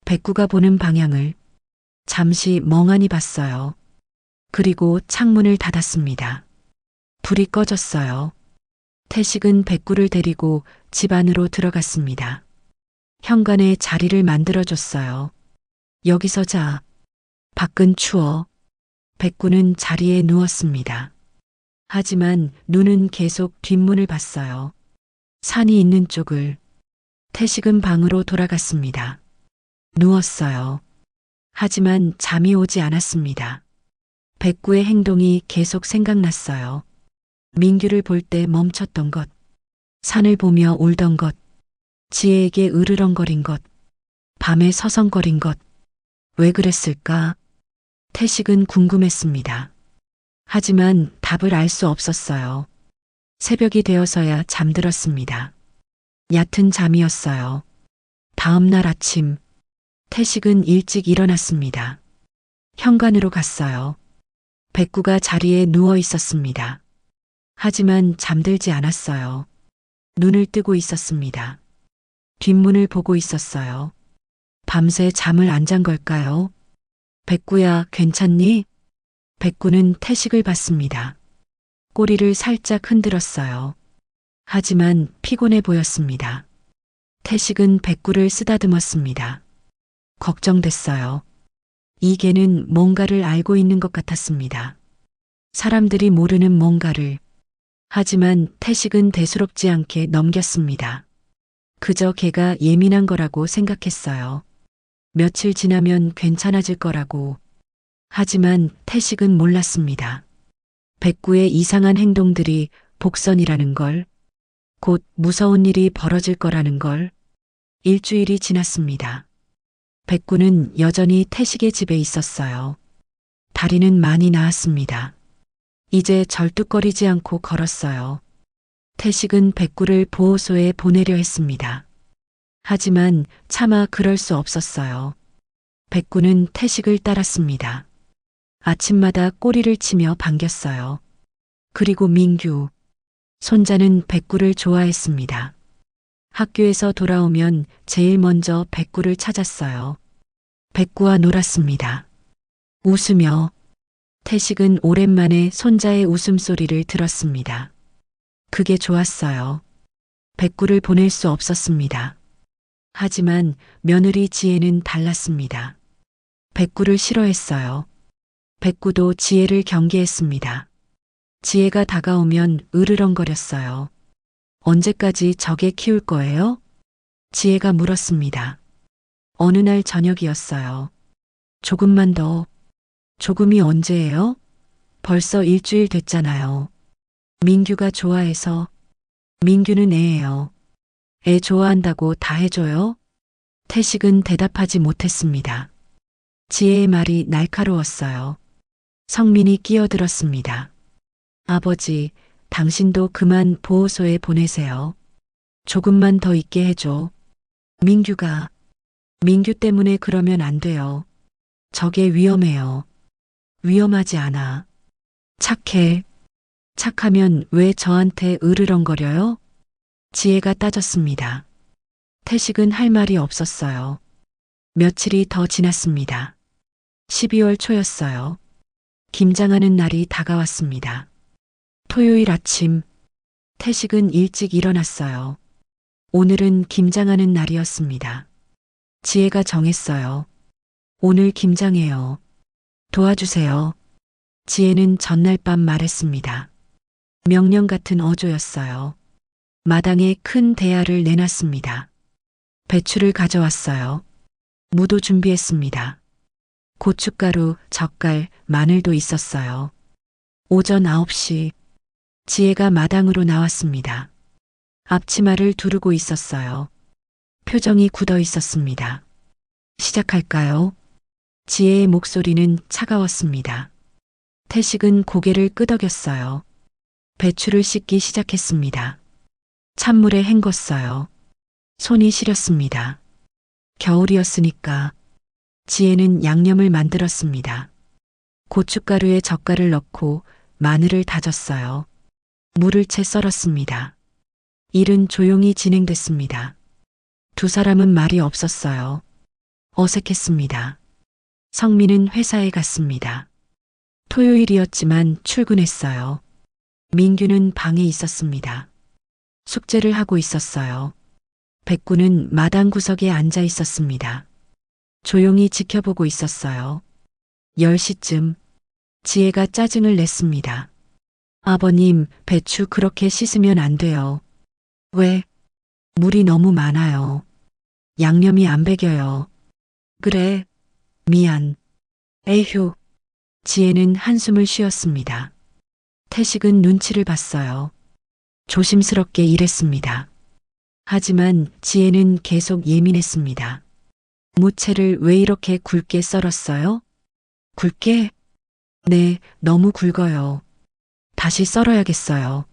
백구가 보는 방향을 잠시 멍하니 봤어요. 그리고 창문을 닫았습니다. 불이 꺼졌어요. 태식은 백구를 데리고 집 안으로 들어갔습니다. 현관에 자리를 만들어줬어요. 여기서 자. 밖은 추워. 백구는 자리에 누웠습니다. 하지만 눈은 계속 뒷문을 봤어요. 산이 있는 쪽을. 태식은 방으로 돌아갔습니다. 누웠어요. 하지만 잠이 오지 않았습니다. 백구의 행동이 계속 생각났어요. 민규를 볼 때 멈췄던 것, 산을 보며 울던 것, 지혜에게 으르렁거린 것, 밤에 서성거린 것. 왜 그랬을까? 태식은 궁금했습니다. 하지만 답을 알 수 없었어요. 새벽이 되어서야 잠들었습니다. 얕은 잠이었어요. 다음 날 아침, 태식은 일찍 일어났습니다. 현관으로 갔어요. 백구가 자리에 누워 있었습니다. 하지만 잠들지 않았어요. 눈을 뜨고 있었습니다. 뒷문을 보고 있었어요. 밤새 잠을 안 잔 걸까요? 백구야, 괜찮니? 백구는 태식을 봤습니다. 꼬리를 살짝 흔들었어요. 하지만 피곤해 보였습니다. 태식은 백구를 쓰다듬었습니다. 걱정됐어요. 이 개는 뭔가를 알고 있는 것 같았습니다. 사람들이 모르는 뭔가를. 하지만 태식은 대수롭지 않게 넘겼습니다. 그저 개가 예민한 거라고 생각했어요. 며칠 지나면 괜찮아질 거라고. 하지만 태식은 몰랐습니다. 백구의 이상한 행동들이 복선이라는 걸, 곧 무서운 일이 벌어질 거라는 걸. 일주일이 지났습니다. 백구는 여전히 태식의 집에 있었어요. 다리는 많이 나았습니다. 이제 절뚝거리지 않고 걸었어요. 태식은 백구를 보호소에 보내려 했습니다. 하지만 차마 그럴 수 없었어요. 백구는 태식을 따랐습니다. 아침마다 꼬리를 치며 반겼어요. 그리고 민규, 손자는 백구를 좋아했습니다. 학교에서 돌아오면 제일 먼저 백구를 찾았어요. 백구와 놀았습니다. 웃으며. 태식은 오랜만에 손자의 웃음소리를 들었습니다. 그게 좋았어요. 백구를 보낼 수 없었습니다. 하지만 며느리 지혜는 달랐습니다. 백구를 싫어했어요. 백구도 지혜를 경계했습니다. 지혜가 다가오면 으르렁거렸어요. 언제까지 저게 키울 거예요? 지혜가 물었습니다. 어느 날 저녁이었어요. 조금만 더. 조금이 언제예요? 벌써 일주일 됐잖아요. 민규가 좋아해서. 민규는 애예요. 애 좋아한다고 다 해줘요? 태식은 대답하지 못했습니다. 지혜의 말이 날카로웠어요. 성민이 끼어들었습니다. 아버지, 당신도 그만 보호소에 보내세요. 조금만 더 있게 해줘. 민규 때문에 그러면 안 돼요. 저게 위험해요. 위험하지 않아. 착해. 착하면 왜 저한테 으르렁거려요? 지혜가 따졌습니다. 태식은 할 말이 없었어요. 며칠이 더 지났습니다. 12월 초였어요. 김장하는 날이 다가왔습니다. 토요일 아침, 태식은 일찍 일어났어요. 오늘은 김장하는 날이었습니다. 지혜가 정했어요. 오늘 김장해요. 도와주세요. 지혜는 전날 밤 말했습니다. 명령 같은 어조였어요. 마당에 큰 대야를 내놨습니다. 배추를 가져왔어요. 무도 준비했습니다. 고춧가루, 젓갈, 마늘도 있었어요. 오전 9시, 지혜가 마당으로 나왔습니다. 앞치마를 두르고 있었어요. 표정이 굳어 있었습니다. 시작할까요? 지혜의 목소리는 차가웠습니다. 태식은 고개를 끄덕였어요. 배추를 씻기 시작했습니다. 찬물에 헹궜어요. 손이 시렸습니다. 겨울이었으니까. 지혜는 양념을 만들었습니다. 고춧가루에 젓갈을 넣고 마늘을 다졌어요. 물을 채 썰었습니다. 일은 조용히 진행됐습니다. 두 사람은 말이 없었어요. 어색했습니다. 성민은 회사에 갔습니다. 토요일이었지만 출근했어요. 민규는 방에 있었습니다. 숙제를 하고 있었어요. 백구는 마당 구석에 앉아 있었습니다. 조용히 지켜보고 있었어요. 10시쯤 지혜가 짜증을 냈습니다. 아버님, 배추 그렇게 씻으면 안 돼요. 왜? 물이 너무 많아요. 양념이 안 배겨요. 그래. 미안. 에휴. 지혜는 한숨을 쉬었습니다. 태식은 눈치를 봤어요. 조심스럽게 일했습니다. 하지만 지혜는 계속 예민했습니다. 무채를 왜 이렇게 굵게 썰었어요? 굵게? 네, 너무 굵어요. 다시 썰어야겠어요.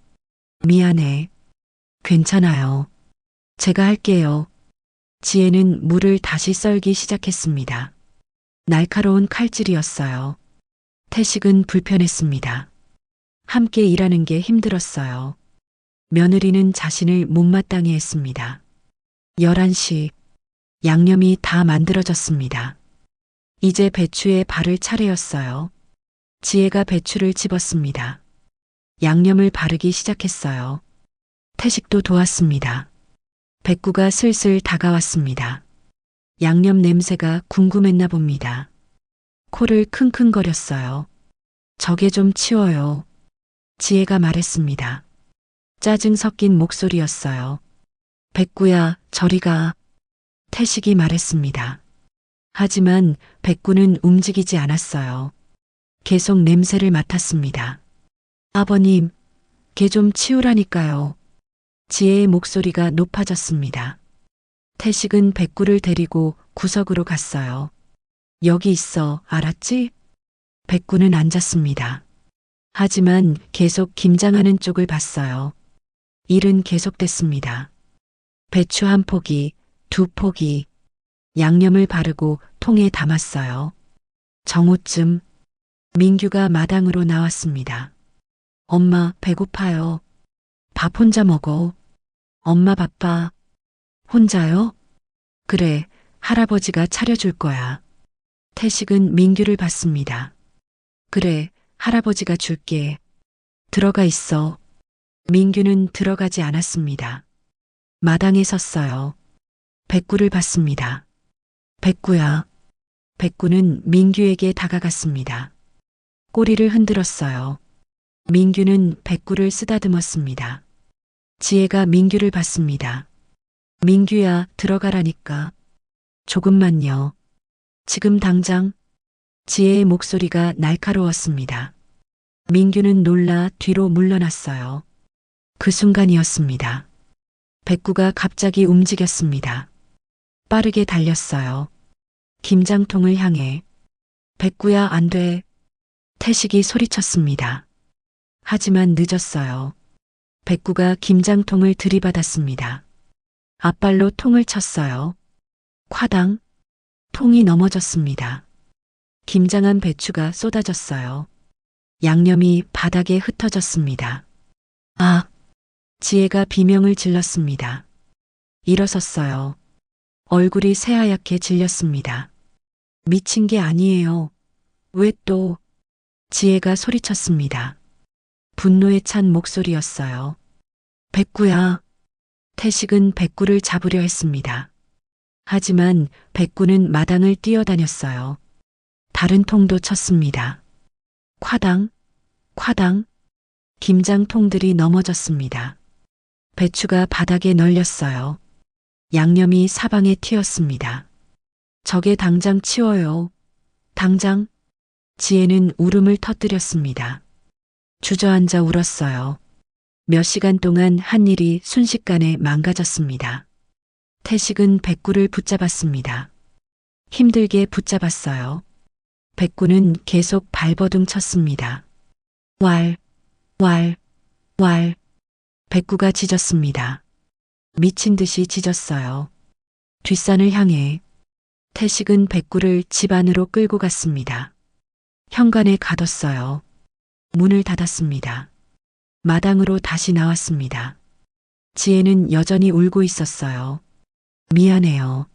미안해. 괜찮아요. 제가 할게요. 지혜는 물을 다시 썰기 시작했습니다. 날카로운 칼질이었어요. 태식은 불편했습니다. 함께 일하는 게 힘들었어요. 며느리는 자신을 못마땅해 했습니다. 11시, 양념이 다 만들어졌습니다. 이제 배추에 바를 차례였어요. 지혜가 배추를 집었습니다. 양념을 바르기 시작했어요. 태식도 도왔습니다. 백구가 슬슬 다가왔습니다. 양념 냄새가 궁금했나 봅니다. 코를 킁킁거렸어요. 저게 좀 치워요. 지혜가 말했습니다. 짜증 섞인 목소리였어요. 백구야, 저리 가. 태식이 말했습니다. 하지만 백구는 움직이지 않았어요. 계속 냄새를 맡았습니다. 아버님, 걔 좀 치우라니까요. 지혜의 목소리가 높아졌습니다. 태식은 백구를 데리고 구석으로 갔어요. 여기 있어, 알았지? 백구는 앉았습니다. 하지만 계속 김장하는 쪽을 봤어요. 일은 계속됐습니다. 배추 한 포기, 두 포기, 양념을 바르고 통에 담았어요. 정오쯤 민규가 마당으로 나왔습니다. 엄마, 배고파요. 밥 혼자 먹어. 엄마 바빠. 혼자요? 그래, 할아버지가 차려줄 거야. 태식은 민규를 봤습니다. 그래, 할아버지가 줄게. 들어가 있어. 민규는 들어가지 않았습니다. 마당에 섰어요. 백구를 봤습니다. 백구야. 백구는 민규에게 다가갔습니다. 꼬리를 흔들었어요. 민규는 백구를 쓰다듬었습니다. 지혜가 민규를 봤습니다. 민규야, 들어가라니까. 조금만요. 지금 당장. 지혜의 목소리가 날카로웠습니다. 민규는 놀라 뒤로 물러났어요. 그 순간이었습니다. 백구가 갑자기 움직였습니다. 빠르게 달렸어요. 김장통을 향해. 백구야, 안 돼. 태식이 소리쳤습니다. 하지만 늦었어요. 백구가 김장통을 들이받았습니다. 앞발로 통을 쳤어요. 콰당. 통이 넘어졌습니다. 김장한 배추가 쏟아졌어요. 양념이 바닥에 흩어졌습니다. 아! 지혜가 비명을 질렀습니다. 일어섰어요. 얼굴이 새하얗게 질렸습니다. 미친 게 아니에요. 왜 또? 지혜가 소리쳤습니다. 분노에 찬 목소리였어요. 백구야. 태식은 백구를 잡으려 했습니다. 하지만 백구는 마당을 뛰어다녔어요. 다른 통도 쳤습니다. 콰당, 콰당. 김장통들이 넘어졌습니다. 배추가 바닥에 널렸어요. 양념이 사방에 튀었습니다. 저게 당장 치워요. 당장. 지혜는 울음을 터뜨렸습니다. 주저앉아 울었어요. 몇 시간 동안 한 일이 순식간에 망가졌습니다. 태식은 백구를 붙잡았습니다. 힘들게 붙잡았어요. 백구는 계속 발버둥 쳤습니다. 왈, 왈, 왈. 백구가 짖었습니다. 미친 듯이 짖었어요. 뒷산을 향해. 태식은 백구를 집 안으로 끌고 갔습니다. 현관에 가뒀어요. 문을 닫았습니다. 마당으로 다시 나왔습니다. 지혜는 여전히 울고 있었어요. 미안해요.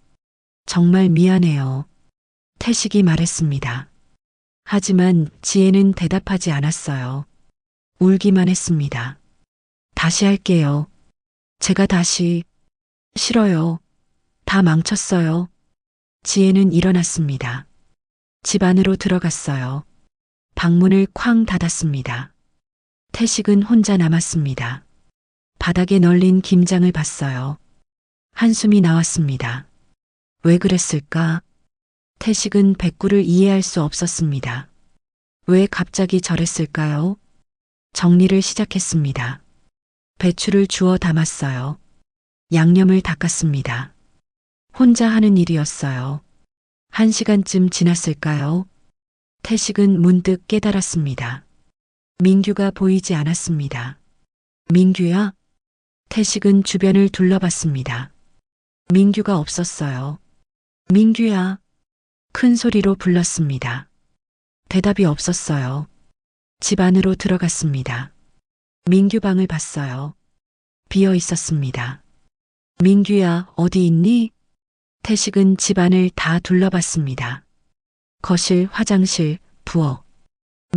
정말 미안해요. 태식이 말했습니다. 하지만 지혜는 대답하지 않았어요. 울기만 했습니다. 다시 할게요. 제가 다시. 싫어요. 다 망쳤어요. 지혜는 일어났습니다. 집 안으로 들어갔어요. 방문을 쾅 닫았습니다. 태식은 혼자 남았습니다. 바닥에 널린 김장을 봤어요. 한숨이 나왔습니다. 왜 그랬을까? 태식은 백구를 이해할 수 없었습니다. 왜 갑자기 저랬을까요? 정리를 시작했습니다. 배추를 주워 담았어요. 양념을 닦았습니다. 혼자 하는 일이었어요. 1시간쯤 지났을까요? 태식은 문득 깨달았습니다. 민규가 보이지 않았습니다. 민규야? 태식은 주변을 둘러봤습니다. 민규가 없었어요. 민규야. 큰 소리로 불렀습니다. 대답이 없었어요. 집 안으로 들어갔습니다. 민규 방을 봤어요. 비어 있었습니다. 민규야, 어디 있니? 태식은 집안을 다 둘러봤습니다. 거실, 화장실, 부엌.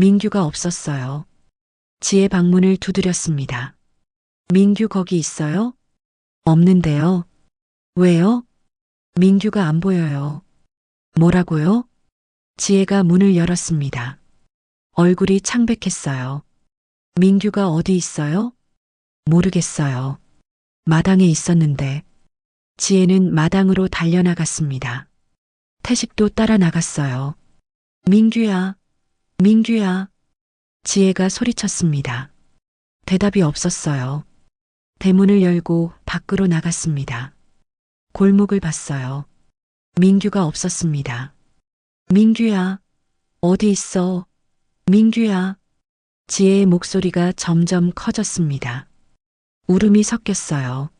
민규가 없었어요. 지혜 방문을 두드렸습니다. 민규 거기 있어요? 없는데요. 왜요? 민규가 안 보여요. 뭐라고요? 지혜가 문을 열었습니다. 얼굴이 창백했어요. 민규가 어디 있어요? 모르겠어요. 마당에 있었는데. 지혜는 마당으로 달려나갔습니다. 태식도 따라 나갔어요. 민규야, 민규야. 지혜가 소리쳤습니다. 대답이 없었어요. 대문을 열고 밖으로 나갔습니다. 골목을 봤어요. 민규가 없었습니다. 민규야, 어디 있어? 민규야. 지혜의 목소리가 점점 커졌습니다. 울음이 섞였어요.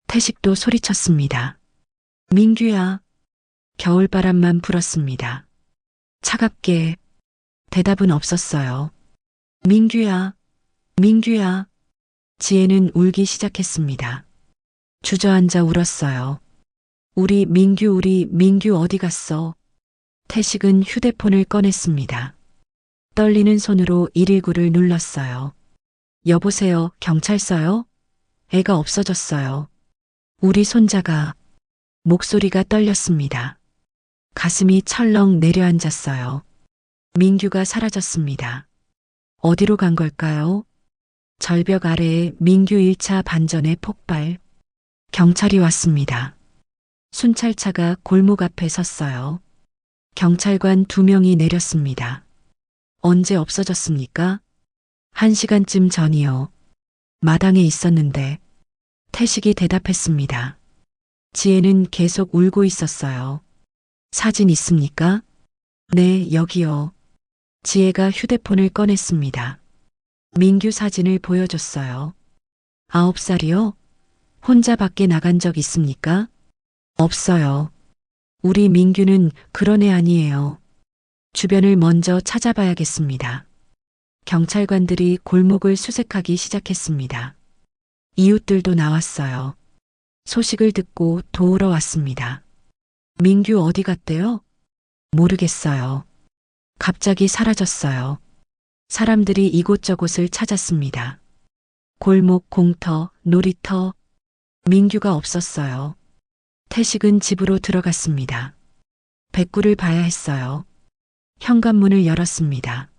태식도 소리쳤습니다. 민규야. 겨울바람만 불었습니다. 차갑게. 대답은 없었어요. 민규야, 민규야. 지혜는 울기 시작했습니다. 주저앉아 울었어요. 우리 민규 어디 갔어? 태식은 휴대폰을 꺼냈습니다. 떨리는 손으로 119를 눌렀어요. 여보세요, 경찰서요? 애가 없어졌어요. 우리 손자가. 목소리가 떨렸습니다. 가슴이 철렁 내려앉았어요. 민규가 사라졌습니다. 어디로 간 걸까요? 절벽 아래에 민규 1차 반전의 폭발. 경찰이 왔습니다. 순찰차가 골목 앞에 섰어요. 경찰관 2명이 내렸습니다. 언제 없어졌습니까? 1시간쯤 전이요. 마당에 있었는데. 태식이 대답했습니다. 지혜는 계속 울고 있었어요. 사진 있습니까? 네, 여기요. 지혜가 휴대폰을 꺼냈습니다. 민규 사진을 보여줬어요. 9살이요? 혼자 밖에 나간 적 있습니까? 없어요. 우리 민규는 그런 애 아니에요. 주변을 먼저 찾아봐야겠습니다. 경찰관들이 골목을 수색하기 시작했습니다. 이웃들도 나왔어요. 소식을 듣고 도우러 왔습니다. 민규 어디 갔대요? 모르겠어요. 갑자기 사라졌어요. 사람들이 이곳저곳을 찾았습니다. 골목, 공터, 놀이터. 민규가 없었어요. 태식은 집으로 들어갔습니다. 백구를 봐야 했어요. 현관문을 열었습니다.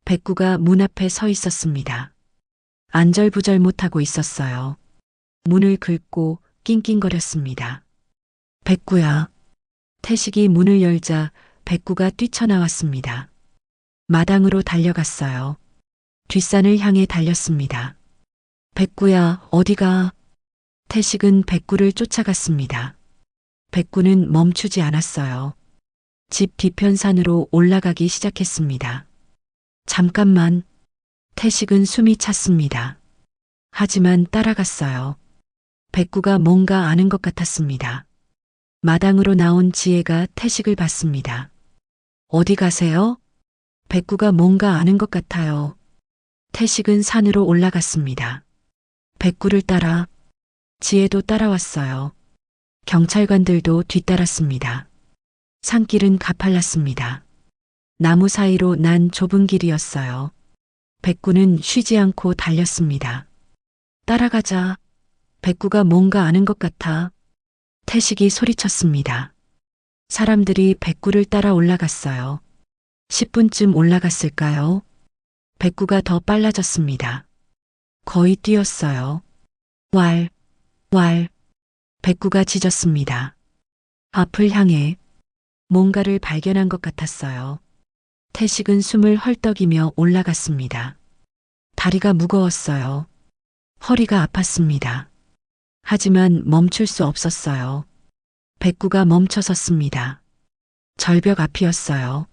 백구가 문 앞에 서 있었습니다. 안절부절 못하고 있었어요. 문을 긁고 낑낑거렸습니다. 백구야. 태식이 문을 열자 백구가 뛰쳐나왔습니다. 마당으로 달려갔어요. 뒷산을 향해 달렸습니다. 백구야, 어디가? 태식은 백구를 쫓아갔습니다. 백구는 멈추지 않았어요. 집 뒤편산으로 올라가기 시작했습니다. 잠깐만. 태식은 숨이 찼습니다. 하지만 따라갔어요. 백구가 뭔가 아는 것 같았습니다. 마당으로 나온 지혜가 태식을 봤습니다. 어디 가세요? 백구가 뭔가 아는 것 같아요. 태식은 산으로 올라갔습니다. 백구를 따라. 지혜도 따라왔어요. 경찰관들도 뒤따랐습니다. 산길은 가팔랐습니다. 나무 사이로 난 좁은 길이었어요. 백구는 쉬지 않고 달렸습니다. 따라가자. 백구가 뭔가 아는 것 같아. 태식이 소리쳤습니다. 사람들이 백구를 따라 올라갔어요. 10분쯤 올라갔을까요? 백구가 더 빨라졌습니다. 거의 뛰었어요. 왈, 왈. 백구가 짖었습니다. 앞을 향해 뭔가를 발견한 것 같았어요. 태식은 숨을 헐떡이며 올라갔습니다. 다리가 무거웠어요. 허리가 아팠습니다. 하지만 멈출 수 없었어요. 백구가 멈춰섰습니다. 절벽 앞이었어요.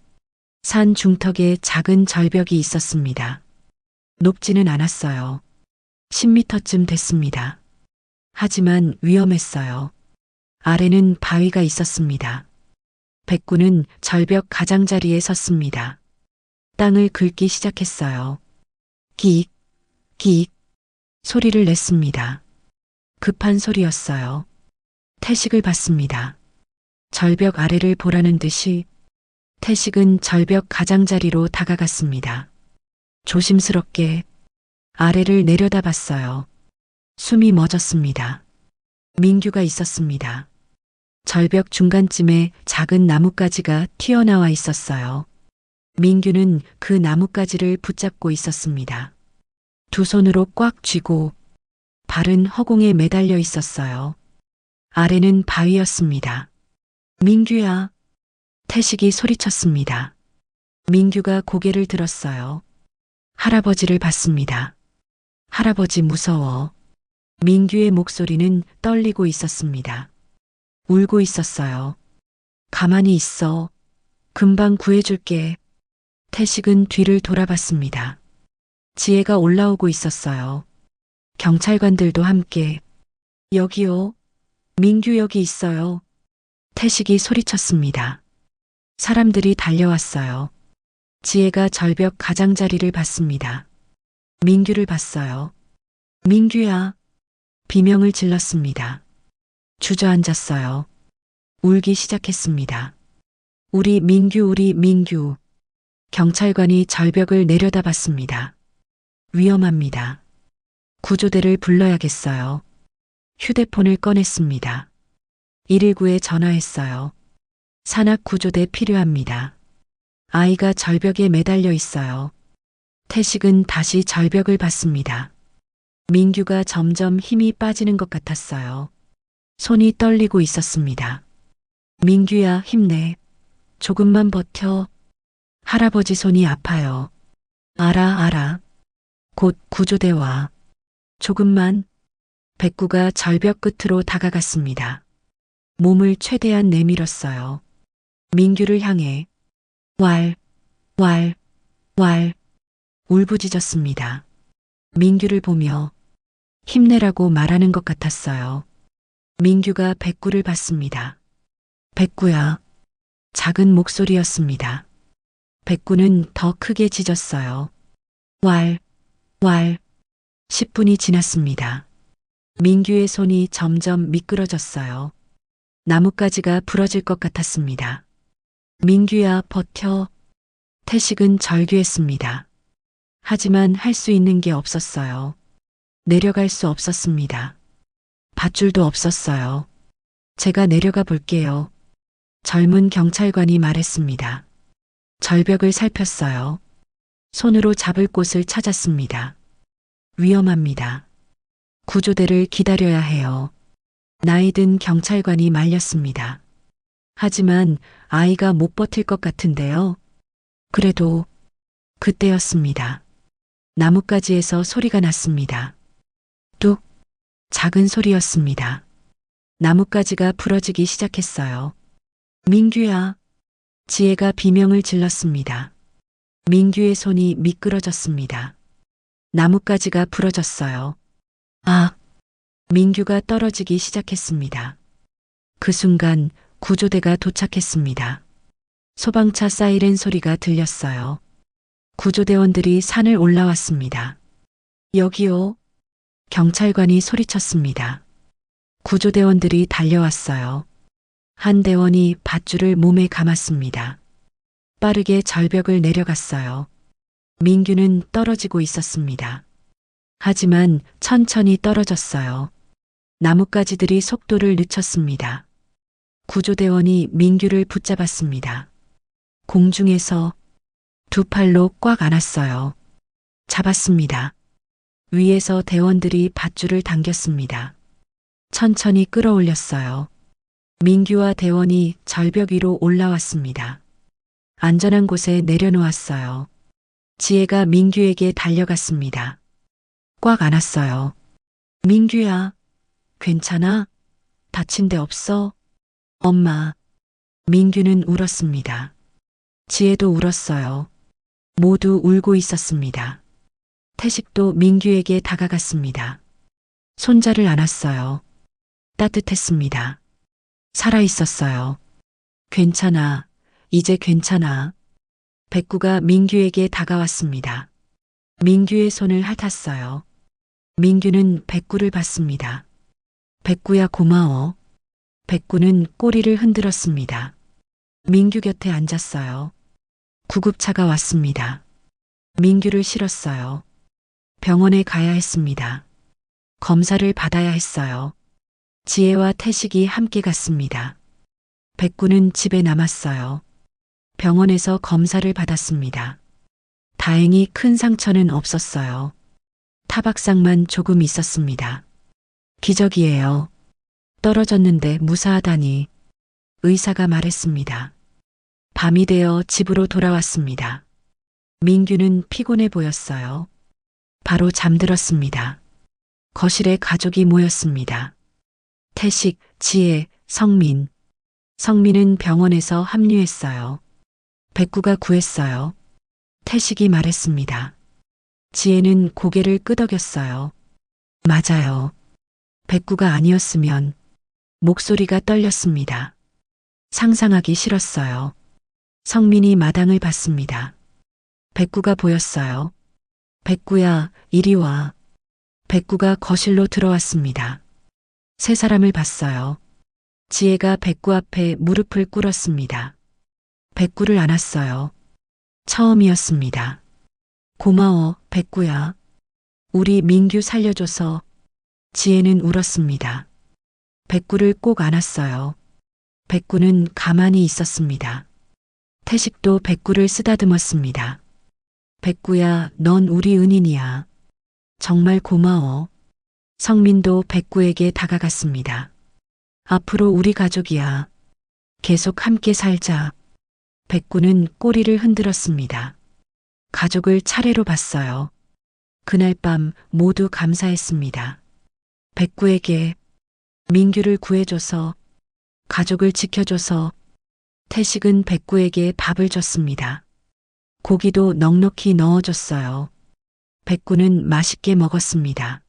산 중턱에 작은 절벽이 있었습니다. 높지는 않았어요. 10m쯤 됐습니다. 하지만 위험했어요. 아래는 바위가 있었습니다. 백구는 절벽 가장자리에 섰습니다. 땅을 긁기 시작했어요. 기익, 기익 소리를 냈습니다. 급한 소리였어요. 태식을 봤습니다. 절벽 아래를 보라는 듯이 태식은 절벽 가장자리로 다가갔습니다. 조심스럽게 아래를 내려다봤어요. 숨이 멎었습니다. 민규가 있었습니다. 절벽 중간쯤에 작은 나뭇가지가 튀어나와 있었어요. 민규는 그 나뭇가지를 붙잡고 있었습니다. 두 손으로 꽉 쥐고 발은 허공에 매달려 있었어요. 아래는 바위였습니다. 민규야. 태식이 소리쳤습니다. 민규가 고개를 들었어요. 할아버지를 봤습니다. 할아버지 무서워. 민규의 목소리는 떨리고 있었습니다. 울고 있었어요. 가만히 있어. 금방 구해줄게. 태식은 뒤를 돌아봤습니다. 지혜가 올라오고 있었어요. 경찰관들도 함께. 여기요. 민규 여기 있어요. 태식이 소리쳤습니다. 사람들이 달려왔어요. 지혜가 절벽 가장자리를 봤습니다. 민규를 봤어요. 민규야. 비명을 질렀습니다. 주저앉았어요. 울기 시작했습니다. 우리 민규. 경찰관이 절벽을 내려다봤습니다. 위험합니다. 구조대를 불러야겠어요. 휴대폰을 꺼냈습니다. 119에 전화했어요. 산악구조대 필요합니다. 아이가 절벽에 매달려 있어요. 태식은 다시 절벽을 봤습니다. 민규가 점점 힘이 빠지는 것 같았어요. 손이 떨리고 있었습니다. 민규야, 힘내. 조금만 버텨. 할아버지 손이 아파요. 알아. 곧 구조대 와. 조금만. 백구가 절벽 끝으로 다가갔습니다. 몸을 최대한 내밀었어요. 민규를 향해 왈. 울부짖었습니다. 민규를 보며 힘내라고 말하는 것 같았어요. 민규가 백구를 봤습니다. 백구야. 작은 목소리였습니다. 백구는 더 크게 짖었어요. 왈. 10분이 지났습니다. 민규의 손이 점점 미끄러졌어요. 나뭇가지가 부러질 것 같았습니다. 민규야, 버텨. 태식은 절규했습니다. 하지만 할 수 있는 게 없었어요. 내려갈 수 없었습니다. 밧줄도 없었어요. 제가 내려가 볼게요. 젊은 경찰관이 말했습니다. 절벽을 살폈어요. 손으로 잡을 곳을 찾았습니다. 위험합니다. 구조대를 기다려야 해요. 나이든 경찰관이 말렸습니다. 하지만 아이가 못 버틸 것 같은데요. 그래도 그때였습니다. 나뭇가지에서 소리가 났습니다. 뚝. 작은 소리였습니다. 나뭇가지가 부러지기 시작했어요. 민규야. 지혜가 비명을 질렀습니다. 민규의 손이 미끄러졌습니다. 나뭇가지가 부러졌어요. 아! 민규가 떨어지기 시작했습니다. 그 순간 구조대가 도착했습니다. 소방차 사이렌 소리가 들렸어요. 구조대원들이 산을 올라왔습니다. 여기요. 경찰관이 소리쳤습니다. 구조대원들이 달려왔어요. 한 대원이 밧줄을 몸에 감았습니다. 빠르게 절벽을 내려갔어요. 민규는 떨어지고 있었습니다. 하지만 천천히 떨어졌어요. 나뭇가지들이 속도를 늦췄습니다. 구조대원이 민규를 붙잡았습니다. 공중에서 두 팔로 꽉 안았어요. 잡았습니다. 위에서 대원들이 밧줄을 당겼습니다. 천천히 끌어올렸어요. 민규와 대원이 절벽 위로 올라왔습니다. 안전한 곳에 내려놓았어요. 지혜가 민규에게 달려갔습니다. 꽉 안았어요. 민규야, 괜찮아? 다친 데 없어? 엄마. 민규는 울었습니다. 지혜도 울었어요. 모두 울고 있었습니다. 태식도 민규에게 다가갔습니다. 손자를 안았어요. 따뜻했습니다. 살아있었어요. 괜찮아. 이제 괜찮아. 백구가 민규에게 다가왔습니다. 민규의 손을 핥았어요. 민규는 백구를 봤습니다. 백구야, 고마워. 백구는 꼬리를 흔들었습니다. 민규 곁에 앉았어요. 구급차가 왔습니다. 민규를 실었어요. 병원에 가야 했습니다. 검사를 받아야 했어요. 지혜와 태식이 함께 갔습니다. 백구는 집에 남았어요. 병원에서 검사를 받았습니다. 다행히 큰 상처는 없었어요. 타박상만 조금 있었습니다. 기적이에요. 떨어졌는데 무사하다니. 의사가 말했습니다. 밤이 되어 집으로 돌아왔습니다. 민규는 피곤해 보였어요. 바로 잠들었습니다. 거실에 가족이 모였습니다. 태식, 지혜, 성민. 성민은 병원에서 합류했어요. 백구가 구했어요. 태식이 말했습니다. 지혜는 고개를 끄덕였어요. 맞아요. 백구가 아니었으면. 목소리가 떨렸습니다. 상상하기 싫었어요. 성민이 마당을 봤습니다. 백구가 보였어요. 백구야, 이리 와. 백구가 거실로 들어왔습니다. 세 사람을 봤어요. 지혜가 백구 앞에 무릎을 꿇었습니다. 백구를 안았어요. 처음이었습니다. 고마워, 백구야. 우리 민규 살려줘서. 지혜는 울었습니다. 백구를 꼭 안았어요. 백구는 가만히 있었습니다. 태식도 백구를 쓰다듬었습니다. 백구야, 넌 우리 은인이야. 정말 고마워. 성민도 백구에게 다가갔습니다. 앞으로 우리 가족이야. 계속 함께 살자. 백구는 꼬리를 흔들었습니다. 가족을 차례로 봤어요. 그날 밤 모두 감사했습니다. 백구에게 민규를 구해줘서, 가족을 지켜줘서. 태식은 백구에게 밥을 줬습니다. 고기도 넉넉히 넣어줬어요. 백구는 맛있게 먹었습니다.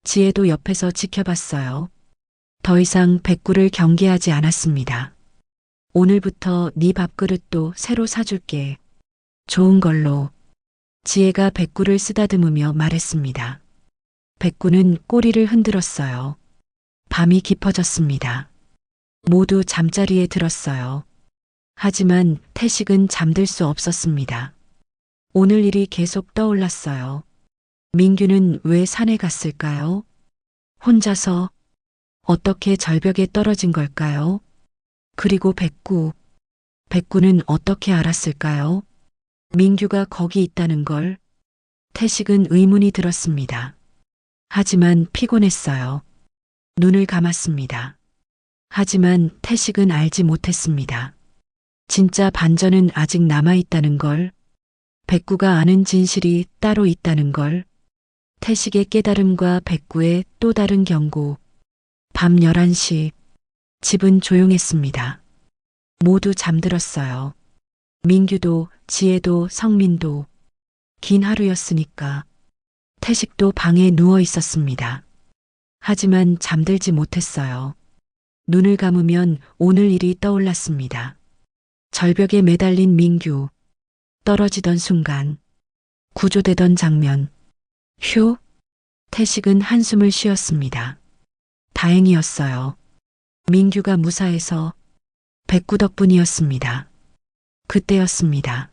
지혜도 옆에서 지켜봤어요. 더 이상 백구를 경계하지 않았습니다. 오늘부터 네 밥그릇도 새로 사줄게. 좋은 걸로. 지혜가 백구를 쓰다듬으며 말했습니다. 백구는 꼬리를 흔들었어요. 밤이 깊어졌습니다. 모두 잠자리에 들었어요. 하지만 태식은 잠들 수 없었습니다. 오늘 일이 계속 떠올랐어요. 민규는 왜 산에 갔을까요? 혼자서. 어떻게 절벽에 떨어진 걸까요? 그리고 백구는 어떻게 알았을까요? 민규가 거기 있다는 걸. 태식은 의문이 들었습니다. 하지만 피곤했어요. 눈을 감았습니다. 하지만 태식은 알지 못했습니다. 진짜 반전은 아직 남아있다는 걸. 백구가 아는 진실이 따로 있다는 걸. 태식의 깨달음과 백구의 또 다른 경고. 밤 11시. 집은 조용했습니다. 모두 잠들었어요. 민규도, 지혜도, 성민도. 긴 하루였으니까. 태식도 방에 누워 있었습니다. 하지만 잠들지 못했어요. 눈을 감으면 오늘 일이 떠올랐습니다. 절벽에 매달린 민규. 떨어지던 순간. 구조되던 장면. 휴. 태식은 한숨을 쉬었습니다. 다행이었어요. 민규가 무사해서. 백구 덕분이었습니다. 그때였습니다.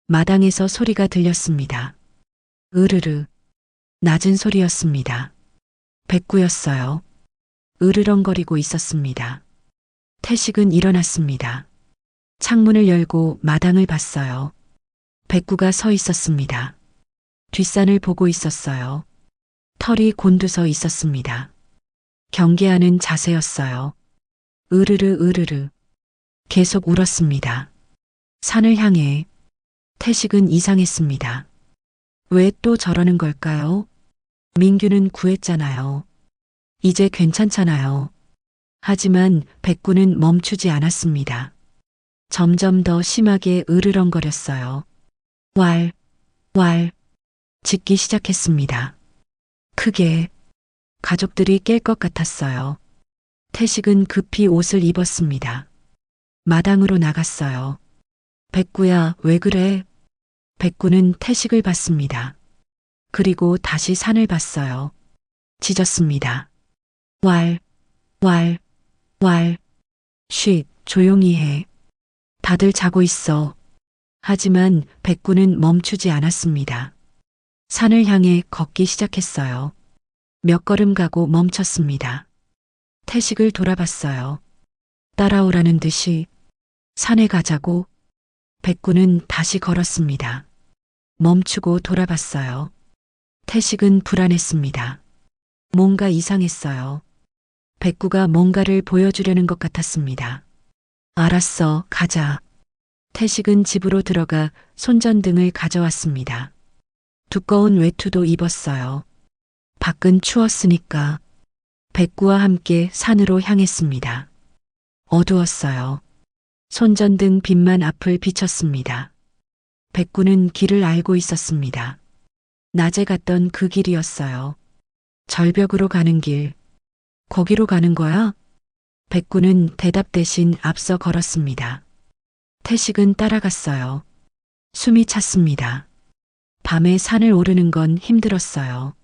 마당에서 소리가 들렸습니다. 으르르. 낮은 소리였습니다. 백구였어요. 으르렁거리고 있었습니다. 태식은 일어났습니다. 창문을 열고 마당을 봤어요. 백구가 서 있었습니다. 뒷산을 보고 있었어요. 털이 곤두서 있었습니다. 경계하는 자세였어요. 으르르 으르르. 계속 울었습니다. 산을 향해. 태식은 이상했습니다. 왜 또 저러는 걸까요? 민규는 구했잖아요. 이제 괜찮잖아요. 하지만 백구는 멈추지 않았습니다. 점점 더 심하게 으르렁거렸어요. 왈, 왈. 짖기 시작했습니다. 크게. 가족들이 깰 것 같았어요. 태식은 급히 옷을 입었습니다. 마당으로 나갔어요. 백구야, 왜 그래? 백구는 태식을 봤습니다. 그리고 다시 산을 봤어요. 짖었습니다. 왈, 왈, 쉿, 조용히 해. 다들 자고 있어. 하지만 백구는 멈추지 않았습니다. 산을 향해 걷기 시작했어요. 몇 걸음 가고 멈췄습니다. 태식을 돌아봤어요. 따라오라는 듯이 산에 가자고. 백구는 다시 걸었습니다. 멈추고 돌아봤어요. 태식은 불안했습니다. 뭔가 이상했어요. 백구가 뭔가를 보여주려는 것 같았습니다. 알았어, 가자. 태식은 집으로 들어가 손전등을 가져왔습니다. 두꺼운 외투도 입었어요. 밖은 추웠으니까. 백구와 함께 산으로 향했습니다. 어두웠어요. 손전등 빛만 앞을 비쳤습니다. 백구는 길을 알고 있었습니다. 낮에 갔던 그 길이었어요. 절벽으로 가는 길. 거기로 가는 거야? 백구는 대답 대신 앞서 걸었습니다. 태식은 따라갔어요. 숨이 찼습니다. 밤에 산을 오르는 건 힘들었어요.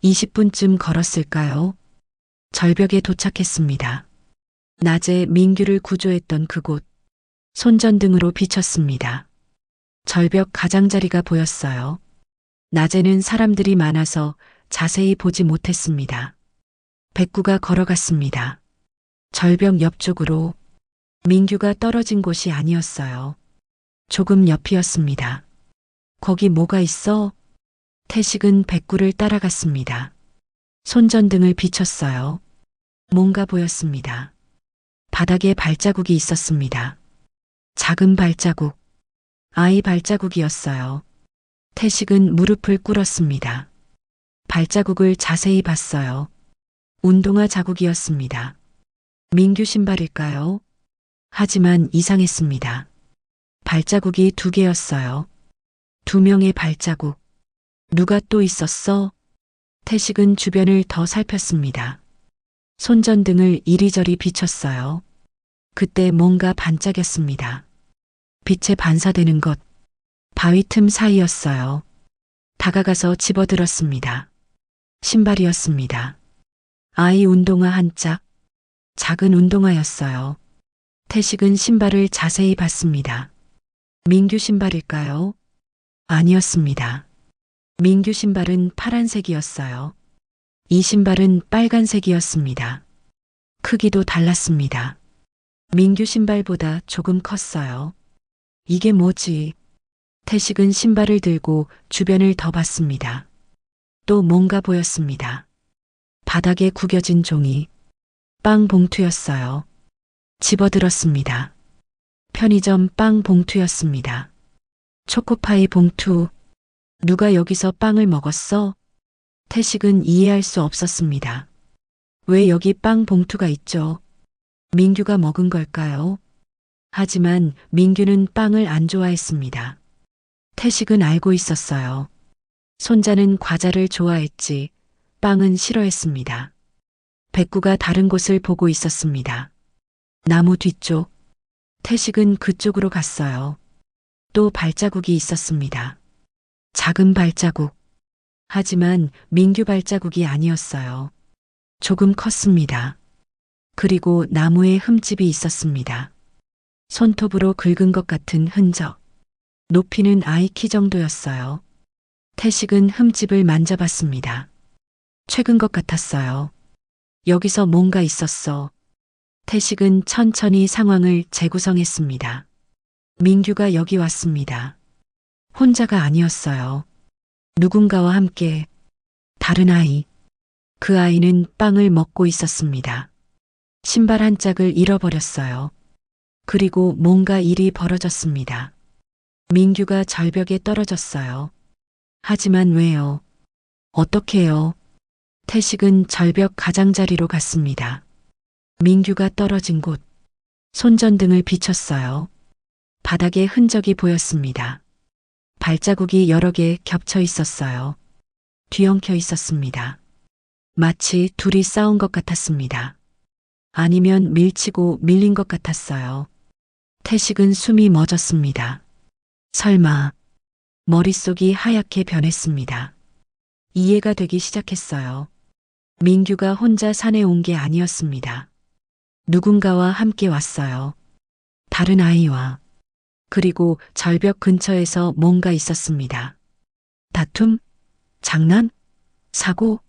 20분쯤 걸었을까요? 절벽에 도착했습니다. 낮에 민규를 구조했던 그곳. 손전등으로 비쳤습니다. 절벽 가장자리가 보였어요. 낮에는 사람들이 많아서 자세히 보지 못했습니다. 백구가 걸어갔습니다. 절벽 옆쪽으로. 민규가 떨어진 곳이 아니었어요. 조금 옆이었습니다. 거기 뭐가 있어? 태식은 백구를 따라갔습니다. 손전등을 비췄어요. 뭔가 보였습니다. 바닥에 발자국이 있었습니다. 작은 발자국. 아이 발자국이었어요. 태식은 무릎을 꿇었습니다. 발자국을 자세히 봤어요. 운동화 자국이었습니다. 민규 신발일까요? 하지만 이상했습니다. 발자국이 2개였어요. 2명의 발자국. 누가 또 있었어? 태식은 주변을 더 살폈습니다. 손전등을 이리저리 비췄어요. 그때 뭔가 반짝였습니다. 빛에 반사되는 것. 바위 틈 사이였어요. 다가가서 집어들었습니다. 신발이었습니다. 아이 운동화 한 짝. 작은 운동화였어요. 태식은 신발을 자세히 봤습니다. 민규 신발일까요? 아니었습니다. 민규 신발은 파란색이었어요. 이 신발은 빨간색이었습니다. 크기도 달랐습니다. 민규 신발보다 조금 컸어요. 이게 뭐지? 태식은 신발을 들고 주변을 더 봤습니다. 또 뭔가 보였습니다. 바닥에 구겨진 종이. 빵 봉투였어요. 집어들었습니다. 편의점 빵 봉투였습니다. 초코파이 봉투. 누가 여기서 빵을 먹었어? 태식은 이해할 수 없었습니다. 왜 여기 빵 봉투가 있죠? 민규가 먹은 걸까요? 하지만 민규는 빵을 안 좋아했습니다. 태식은 알고 있었어요. 손자는 과자를 좋아했지, 빵은 싫어했습니다. 백구가 다른 곳을 보고 있었습니다. 나무 뒤쪽. 태식은 그쪽으로 갔어요. 또 발자국이 있었습니다. 작은 발자국. 하지만 민규 발자국이 아니었어요. 조금 컸습니다. 그리고 나무에 흠집이 있었습니다. 손톱으로 긁은 것 같은 흔적. 높이는 아이 키 정도였어요. 태식은 흠집을 만져봤습니다. 최근 것 같았어요. 여기서 뭔가 있었어. 태식은 천천히 상황을 재구성했습니다. 민규가 여기 왔습니다. 혼자가 아니었어요. 누군가와 함께. 다른 아이. 그 아이는 빵을 먹고 있었습니다. 신발 한 짝을 잃어버렸어요. 그리고 뭔가 일이 벌어졌습니다. 민규가 절벽에 떨어졌어요. 하지만 왜요? 어떻게요? 태식은 절벽 가장자리로 갔습니다. 민규가 떨어진 곳. 손전등을 비췄어요. 바닥에 흔적이 보였습니다. 발자국이 여러 개 겹쳐 있었어요. 뒤엉켜 있었습니다. 마치 둘이 싸운 것 같았습니다. 아니면 밀치고 밀린 것 같았어요. 태식은 숨이 멎었습니다. 설마. 머릿속이 하얗게 변했습니다. 이해가 되기 시작했어요. 민규가 혼자 산에 온 게 아니었습니다. 누군가와 함께 왔어요. 다른 아이와. 그리고 절벽 근처에서 뭔가 있었습니다. 다툼? 장난? 사고?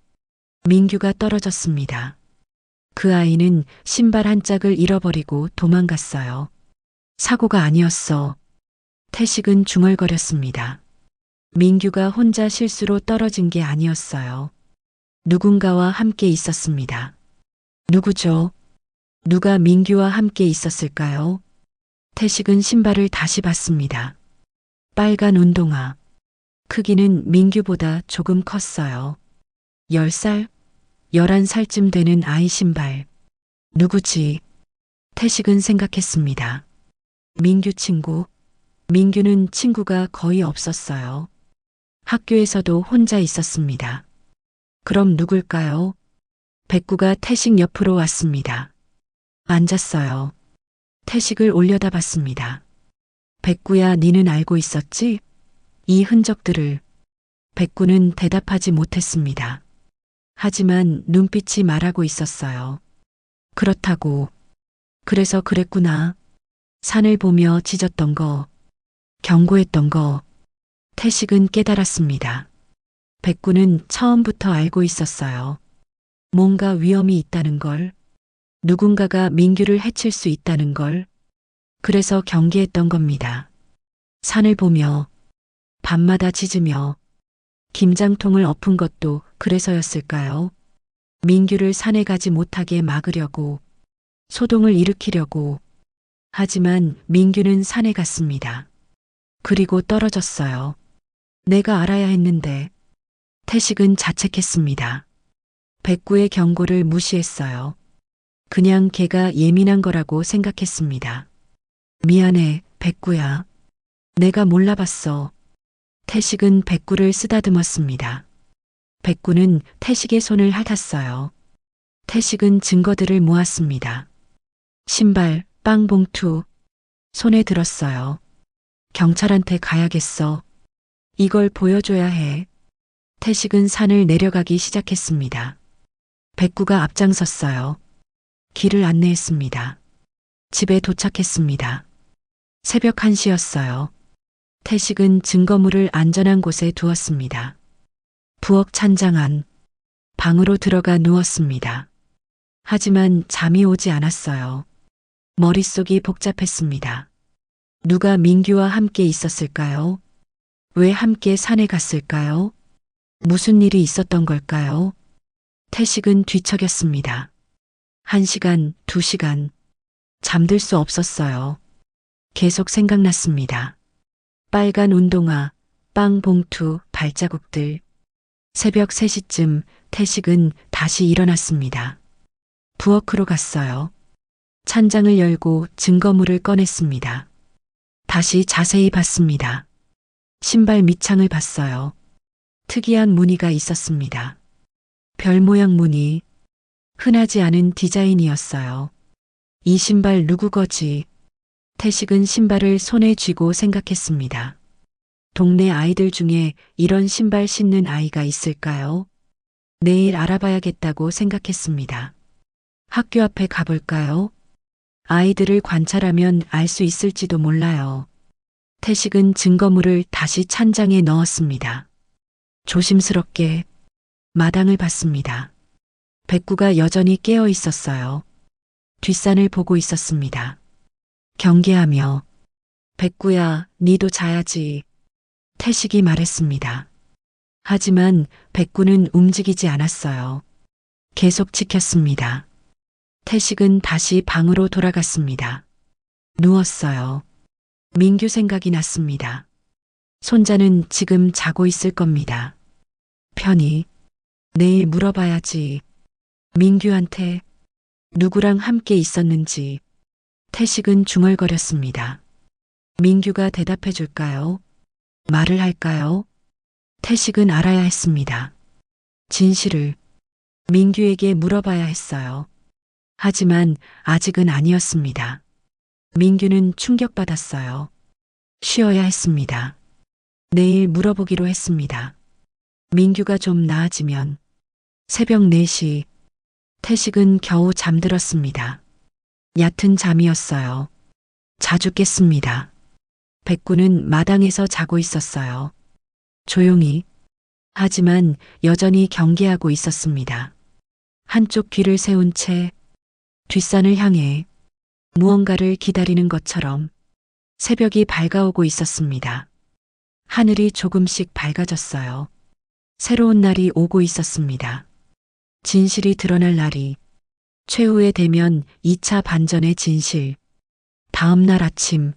민규가 떨어졌습니다. 그 아이는 신발 한 짝을 잃어버리고 도망갔어요. 사고가 아니었어. 태식은 중얼거렸습니다. 민규가 혼자 실수로 떨어진 게 아니었어요. 누군가와 함께 있었습니다. 누구죠? 누가 민규와 함께 있었을까요? 태식은 신발을 다시 봤습니다. 빨간 운동화. 크기는 민규보다 조금 컸어요. 10살? 11살쯤 되는 아이 신발. 누구지? 태식은 생각했습니다. 민규 친구. 민규는 친구가 거의 없었어요. 학교에서도 혼자 있었습니다. 그럼 누굴까요? 백구가 태식 옆으로 왔습니다. 앉았어요. 태식을 올려다봤습니다. 백구야, 니는 알고 있었지? 이 흔적들을. 백구는 대답하지 못했습니다. 하지만 눈빛이 말하고 있었어요. 그렇다고. 그래서 그랬구나. 산을 보며 짖었던 거, 경고했던 거. 태식은 깨달았습니다. 백구는 처음부터 알고 있었어요. 뭔가 위험이 있다는 걸. 누군가가 민규를 해칠 수 있다는 걸. 그래서 경계했던 겁니다. 산을 보며, 밤마다 짖으며, 김장통을 엎은 것도 그래서였을까요? 민규를 산에 가지 못하게 막으려고, 소동을 일으키려고. 하지만 민규는 산에 갔습니다. 그리고 떨어졌어요. 내가 알아야 했는데. 태식은 자책했습니다. 백구의 경고를 무시했어요. 그냥 걔가 예민한 거라고 생각했습니다. 미안해, 백구야. 내가 몰라봤어. 태식은 백구를 쓰다듬었습니다. 백구는 태식의 손을 핥았어요. 태식은 증거들을 모았습니다. 신발, 빵 봉투, 손에 들었어요. 경찰한테 가야겠어. 이걸 보여줘야 해. 태식은 산을 내려가기 시작했습니다. 백구가 앞장섰어요. 길을 안내했습니다. 집에 도착했습니다. 새벽 1시였어요. 태식은 증거물을 안전한 곳에 두었습니다. 부엌 찬장 안, 방으로 들어가 누웠습니다. 하지만 잠이 오지 않았어요. 머릿속이 복잡했습니다. 누가 민규와 함께 있었을까요? 왜 함께 산에 갔을까요? 무슨 일이 있었던 걸까요? 태식은 뒤척였습니다. 1시간, 2시간. 잠들 수 없었어요. 계속 생각났습니다. 빨간 운동화, 빵 봉투, 발자국들. 새벽 3시쯤 태식은 다시 일어났습니다. 부엌으로 갔어요. 찬장을 열고 증거물을 꺼냈습니다. 다시 자세히 봤습니다. 신발 밑창을 봤어요. 특이한 무늬가 있었습니다. 별 모양 무늬. 흔하지 않은 디자인이었어요. 이 신발 누구 거지? 태식은 신발을 손에 쥐고 생각했습니다. 동네 아이들 중에 이런 신발 신는 아이가 있을까요? 내일 알아봐야겠다고 생각했습니다. 학교 앞에 가볼까요? 아이들을 관찰하면 알 수 있을지도 몰라요. 태식은 증거물을 다시 찬장에 넣었습니다. 조심스럽게 마당을 봤습니다. 백구가 여전히 깨어 있었어요. 뒷산을 보고 있었습니다. 경계하며 백구야, 니도 자야지. 태식이 말했습니다. 하지만 백구는 움직이지 않았어요. 계속 지켰습니다. 태식은 다시 방으로 돌아갔습니다. 누웠어요. 민규 생각이 났습니다. 손자는 지금 자고 있을 겁니다. 편히. 내일 물어봐야지. 민규한테 누구랑 함께 있었는지. 태식은 중얼거렸습니다. 민규가 대답해 줄까요? 말을 할까요? 태식은 알아야 했습니다. 진실을 민규에게 물어봐야 했어요. 하지만 아직은 아니었습니다. 민규는 충격받았어요. 쉬어야 했습니다. 내일 물어보기로 했습니다. 민규가 좀 나아지면. 새벽 4시 태식은 겨우 잠들었습니다. 얕은 잠이었어요. 자주 깼습니다. 백구는 마당에서 자고 있었어요. 조용히. 하지만 여전히 경계하고 있었습니다. 한쪽 귀를 세운 채 뒷산을 향해 무언가를 기다리는 것처럼 새벽이 밝아오고 있었습니다. 하늘이 조금씩 밝아졌어요. 새로운 날이 오고 있었습니다. 진실이 드러날 날이. 최후에 되면 2차 반전의 진실. 다음 날 아침,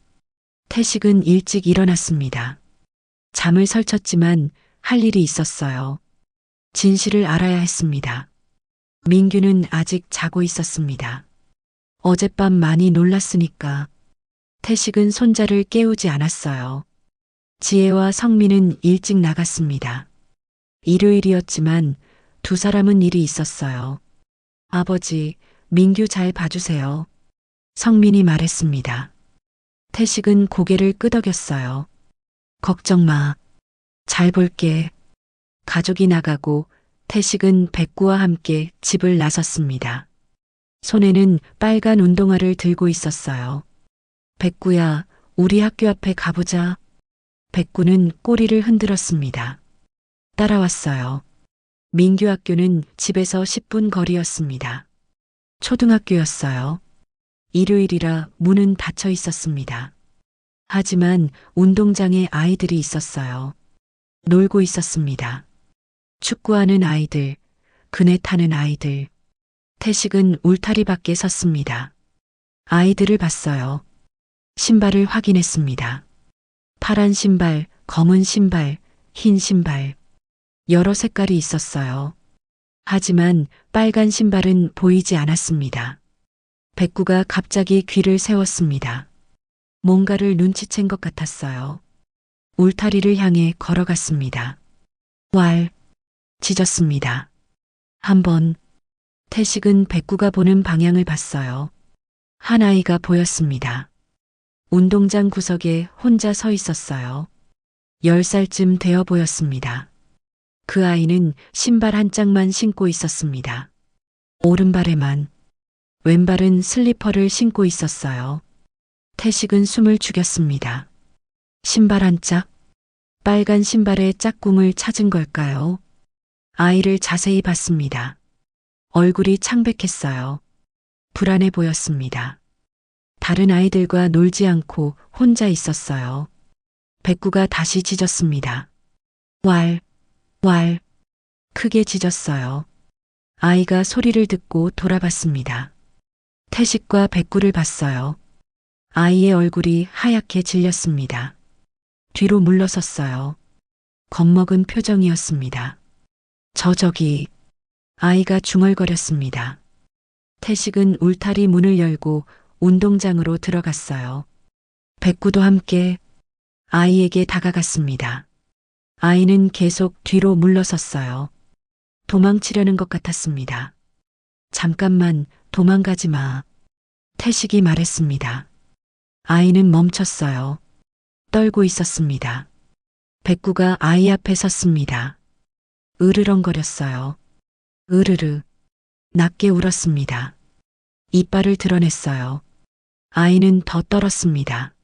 태식은 일찍 일어났습니다. 잠을 설쳤지만 할 일이 있었어요. 진실을 알아야 했습니다. 민규는 아직 자고 있었습니다. 어젯밤 많이 놀랐으니까. 태식은 손자를 깨우지 않았어요. 지혜와 성민은 일찍 나갔습니다. 일요일이었지만 두 사람은 일이 있었어요. 아버지, 민규 잘 봐주세요. 성민이 말했습니다. 태식은 고개를 끄덕였어요. 걱정 마. 잘 볼게. 가족이 나가고 태식은 백구와 함께 집을 나섰습니다. 손에는 빨간 운동화를 들고 있었어요. 백구야, 우리 학교 앞에 가보자. 백구는 꼬리를 흔들었습니다. 따라왔어요. 민규 학교는 집에서 10분 거리였습니다. 초등학교였어요. 일요일이라 문은 닫혀 있었습니다. 하지만 운동장에 아이들이 있었어요. 놀고 있었습니다. 축구하는 아이들, 그네 타는 아이들. 태식은 울타리 밖에 섰습니다. 아이들을 봤어요. 신발을 확인했습니다. 파란 신발, 검은 신발, 흰 신발. 여러 색깔이 있었어요. 하지만 빨간 신발은 보이지 않았습니다. 백구가 갑자기 귀를 세웠습니다. 뭔가를 눈치챈 것 같았어요. 울타리를 향해 걸어갔습니다. 왈, 짖었습니다. 한 번, 태식은 백구가 보는 방향을 봤어요. 한 아이가 보였습니다. 운동장 구석에 혼자 서 있었어요. 10살쯤 되어 보였습니다. 그 아이는 신발 한 짝만 신고 있었습니다. 오른발에만, 왼발은 슬리퍼를 신고 있었어요. 태식은 숨을 죽였습니다. 신발 한 짝, 빨간 신발에 짝꿍을 찾은 걸까요? 아이를 자세히 봤습니다. 얼굴이 창백했어요. 불안해 보였습니다. 다른 아이들과 놀지 않고 혼자 있었어요. 백구가 다시 짖었습니다. 왈, 왈, 크게 짖었어요. 아이가 소리를 듣고 돌아봤습니다. 태식과 백구를 봤어요. 아이의 얼굴이 하얗게 질렸습니다. 뒤로 물러섰어요. 겁먹은 표정이었습니다. 저기, 아이가 중얼거렸습니다. 태식은 울타리 문을 열고 운동장으로 들어갔어요. 백구도 함께 아이에게 다가갔습니다. 아이는 계속 뒤로 물러섰어요. 도망치려는 것 같았습니다. 잠깐만 도망가지 마. 태식이 말했습니다. 아이는 멈췄어요. 떨고 있었습니다. 백구가 아이 앞에 섰습니다. 으르렁거렸어요. 으르르. 낮게 울었습니다. 이빨을 드러냈어요. 아이는 더 떨었습니다.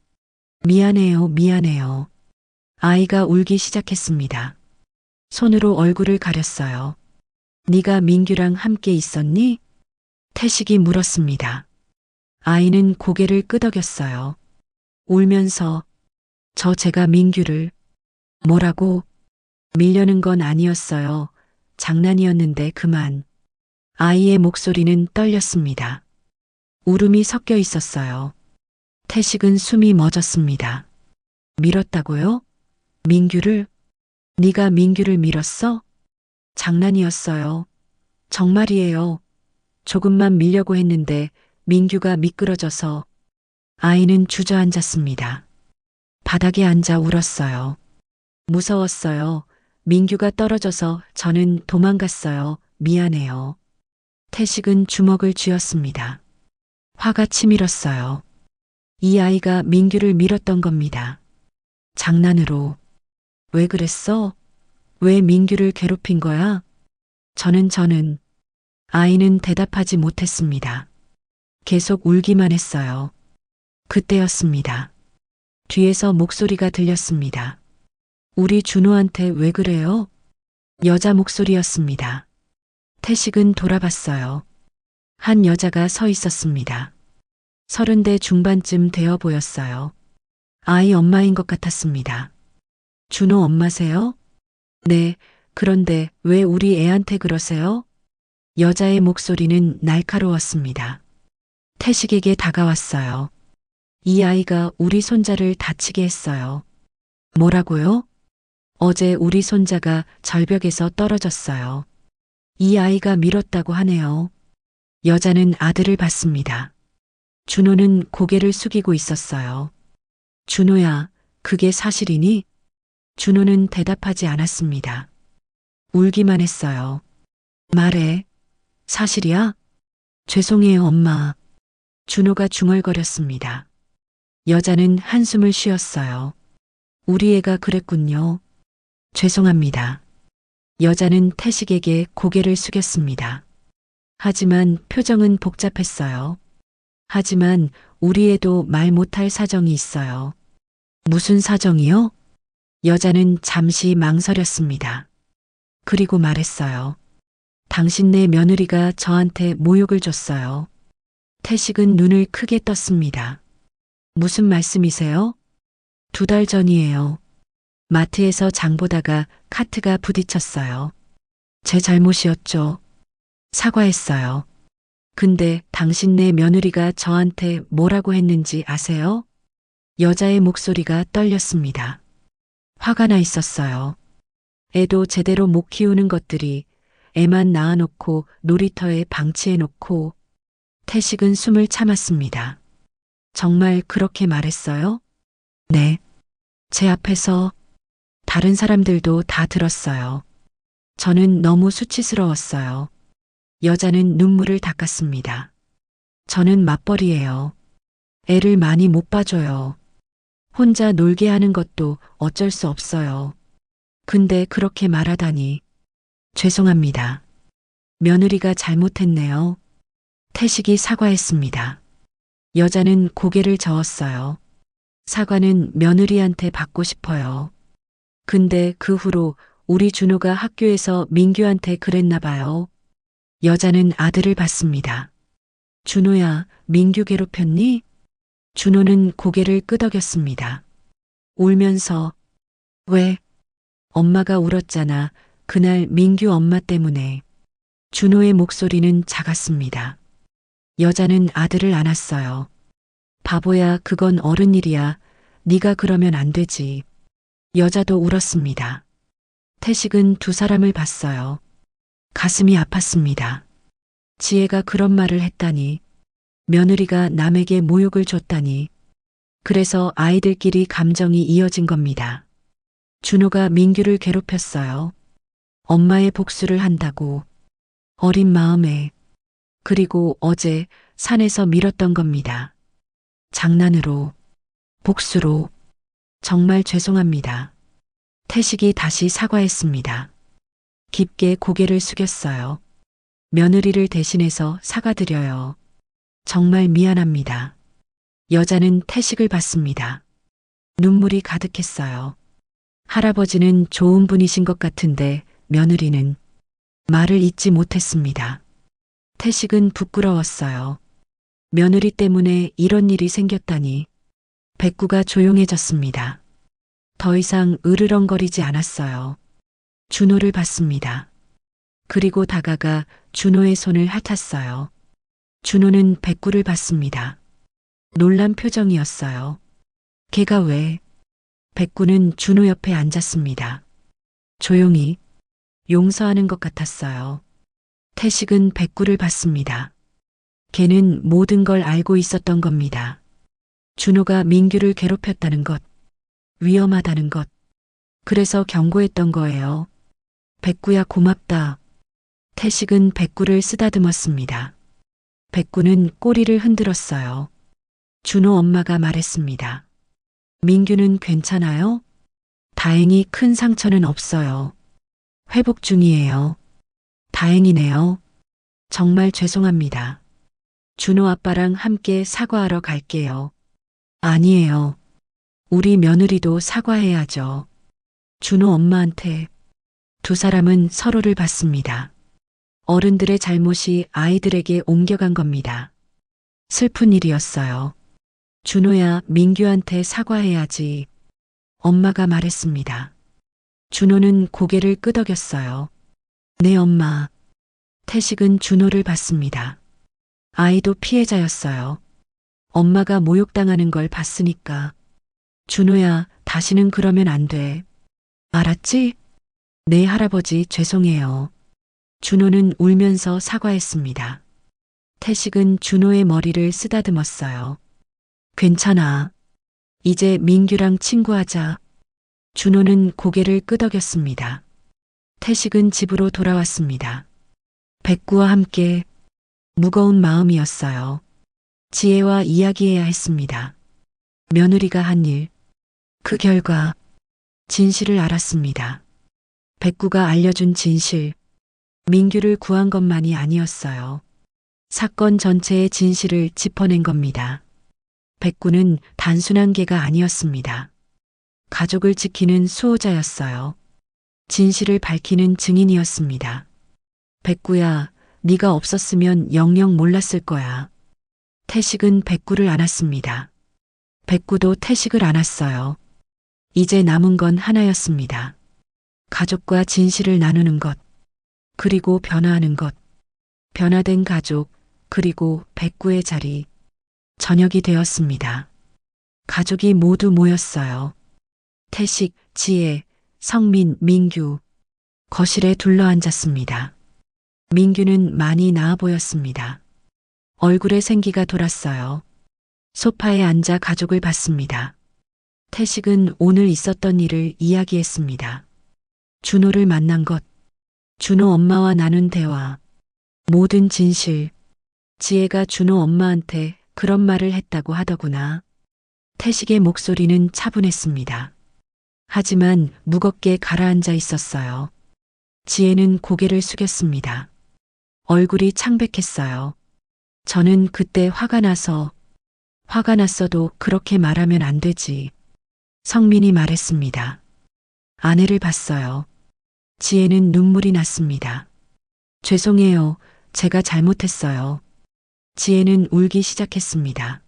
미안해요, 미안해요. 아이가 울기 시작했습니다. 손으로 얼굴을 가렸어요. 네가 민규랑 함께 있었니? 태식이 물었습니다. 아이는 고개를 끄덕였어요. 울면서 제가 민규를 뭐라고? 밀려는 건 아니었어요. 장난이었는데 그만. 아이의 목소리는 떨렸습니다. 울음이 섞여 있었어요. 태식은 숨이 멎었습니다. 밀었다고요? 민규를? 네가 민규를 밀었어? 장난이었어요. 정말이에요. 조금만 밀려고 했는데 민규가 미끄러져서. 아이는 주저앉았습니다. 바닥에 앉아 울었어요. 무서웠어요. 민규가 떨어져서 저는 도망갔어요. 미안해요. 태식은 주먹을 쥐었습니다. 화가 치밀었어요. 이 아이가 민규를 밀었던 겁니다. 장난으로. 왜 그랬어? 왜 민규를 괴롭힌 거야? 저는 아이는 대답하지 못했습니다. 계속 울기만 했어요. 그때였습니다. 뒤에서 목소리가 들렸습니다. 우리 준호한테 왜 그래요? 여자 목소리였습니다. 태식은 돌아봤어요. 한 여자가 서 있었습니다. 30대 중반쯤 되어 보였어요. 아이 엄마인 것 같았습니다. 준호 엄마세요? 네, 그런데 왜 우리 애한테 그러세요? 여자의 목소리는 날카로웠습니다. 태식에게 다가왔어요. 이 아이가 우리 손자를 다치게 했어요. 뭐라고요? 어제 우리 손자가 절벽에서 떨어졌어요. 이 아이가 밀었다고 하네요. 여자는 아들을 봤습니다. 준호는 고개를 숙이고 있었어요. 준호야, 그게 사실이니? 준호는 대답하지 않았습니다. 울기만 했어요. 말해. 사실이야? 죄송해요, 엄마. 준호가 중얼거렸습니다. 여자는 한숨을 쉬었어요. 우리 애가 그랬군요. 죄송합니다. 여자는 태식에게 고개를 숙였습니다. 하지만 표정은 복잡했어요. 하지만 우리 애도 말 못할 사정이 있어요. 무슨 사정이요? 여자는 잠시 망설였습니다. 그리고 말했어요. 당신네 며느리가 저한테 모욕을 줬어요. 태식은 눈을 크게 떴습니다. 무슨 말씀이세요? 2달 전이에요. 마트에서 장 보다가 카트가 부딪혔어요. 제 잘못이었죠. 사과했어요. 근데 당신네 며느리가 저한테 뭐라고 했는지 아세요? 여자의 목소리가 떨렸습니다. 화가 나 있었어요. 애도 제대로 못 키우는 것들이 애만 낳아놓고 놀이터에 방치해놓고. 태식은 숨을 참았습니다. 정말 그렇게 말했어요? 네. 제 앞에서. 다른 사람들도 다 들었어요. 저는 너무 수치스러웠어요. 여자는 눈물을 닦았습니다. 저는 맞벌이에요. 애를 많이 못 봐줘요. 혼자 놀게 하는 것도 어쩔 수 없어요. 근데 그렇게 말하다니. 죄송합니다. 며느리가 잘못했네요. 태식이 사과했습니다. 여자는 고개를 저었어요. 사과는 며느리한테 받고 싶어요. 근데 그 후로 우리 준호가 학교에서 민규한테 그랬나 봐요. 여자는 아들을 봤습니다. 준호야, 민규 괴롭혔니? 준호는 고개를 끄덕였습니다. 울면서. 왜? 엄마가 울었잖아. 그날 민규 엄마 때문에. 준호의 목소리는 작았습니다. 여자는 아들을 안았어요. 바보야, 그건 어른 일이야. 네가 그러면 안 되지. 여자도 울었습니다. 태식은 2사람을 봤어요. 가슴이 아팠습니다. 지혜가 그런 말을 했다니. 며느리가 남에게 모욕을 줬다니. 그래서 아이들끼리 감정이 이어진 겁니다. 준호가 민규를 괴롭혔어요. 엄마의 복수를 한다고. 어린 마음에. 그리고 어제 산에서 밀었던 겁니다. 장난으로. 복수로. 정말 죄송합니다. 태식이 다시 사과했습니다. 깊게 고개를 숙였어요. 며느리를 대신해서 사과드려요. 정말 미안합니다. 여자는 태식을 봤습니다. 눈물이 가득했어요. 할아버지는 좋은 분이신 것 같은데 며느리는. 말을 잇지 못했습니다. 태식은 부끄러웠어요. 며느리 때문에 이런 일이 생겼다니. 백구가 조용해졌습니다. 더 이상 으르렁거리지 않았어요. 준호를 봤습니다. 그리고 다가가 준호의 손을 핥았어요. 준호는 백구를 봤습니다. 놀란 표정이었어요. 걔가 왜? 백구는 준호 옆에 앉았습니다. 조용히. 용서하는 것 같았어요. 태식은 백구를 봤습니다. 걔는 모든 걸 알고 있었던 겁니다. 준호가 민규를 괴롭혔다는 것, 위험하다는 것. 그래서 경고했던 거예요. 백구야, 고맙다. 태식은 백구를 쓰다듬었습니다. 백구는 꼬리를 흔들었어요. 준호 엄마가 말했습니다. 민규는 괜찮아요? 다행히 큰 상처는 없어요. 회복 중이에요. 다행이네요. 정말 죄송합니다. 준호 아빠랑 함께 사과하러 갈게요. 아니에요. 우리 며느리도 사과해야죠. 준호 엄마한테. 두 사람은 서로를 봤습니다. 어른들의 잘못이 아이들에게 옮겨간 겁니다. 슬픈 일이었어요. 준호야, 민규한테 사과해야지. 엄마가 말했습니다. 준호는 고개를 끄덕였어요. 네, 엄마. 태식은 준호를 봤습니다. 아이도 피해자였어요. 엄마가 모욕당하는 걸 봤으니까. 준호야, 다시는 그러면 안 돼. 알았지? 네, 할아버지, 죄송해요. 준호는 울면서 사과했습니다. 태식은 준호의 머리를 쓰다듬었어요. 괜찮아. 이제 민규랑 친구하자. 준호는 고개를 끄덕였습니다. 태식은 집으로 돌아왔습니다. 백구와 함께 무거운 마음이었어요. 지혜와 이야기해야 했습니다. 며느리가 한 일, 그 결과 진실을 알았습니다. 백구가 알려준 진실, 민규를 구한 것만이 아니었어요. 사건 전체의 진실을 짚어낸 겁니다. 백구는 단순한 개가 아니었습니다. 가족을 지키는 수호자였어요. 진실을 밝히는 증인이었습니다. 백구야, 네가 없었으면 영영 몰랐을 거야. 태식은 백구를 안았습니다. 백구도 태식을 안았어요. 이제 남은 건 하나였습니다. 가족과 진실을 나누는 것, 그리고 변화하는 것. 변화된 가족, 그리고 백구의 자리. 저녁이 되었습니다. 가족이 모두 모였어요. 태식, 지혜, 성민, 민규. 거실에 둘러앉았습니다. 민규는 많이 나아 보였습니다. 얼굴에 생기가 돌았어요. 소파에 앉아 가족을 봤습니다. 태식은 오늘 있었던 일을 이야기했습니다. 준호를 만난 것, 준호 엄마와 나눈 대화, 모든 진실. 지혜가 준호 엄마한테 그런 말을 했다고 하더구나. 태식의 목소리는 차분했습니다. 하지만 무겁게 가라앉아 있었어요. 지혜는 고개를 숙였습니다. 얼굴이 창백했어요. 저는 그때 화가 났어도 그렇게 말하면 안 되지. 성민이 말했습니다. 아내를 봤어요. 지혜는 눈물이 났습니다. 죄송해요. 제가 잘못했어요. 지혜는 울기 시작했습니다.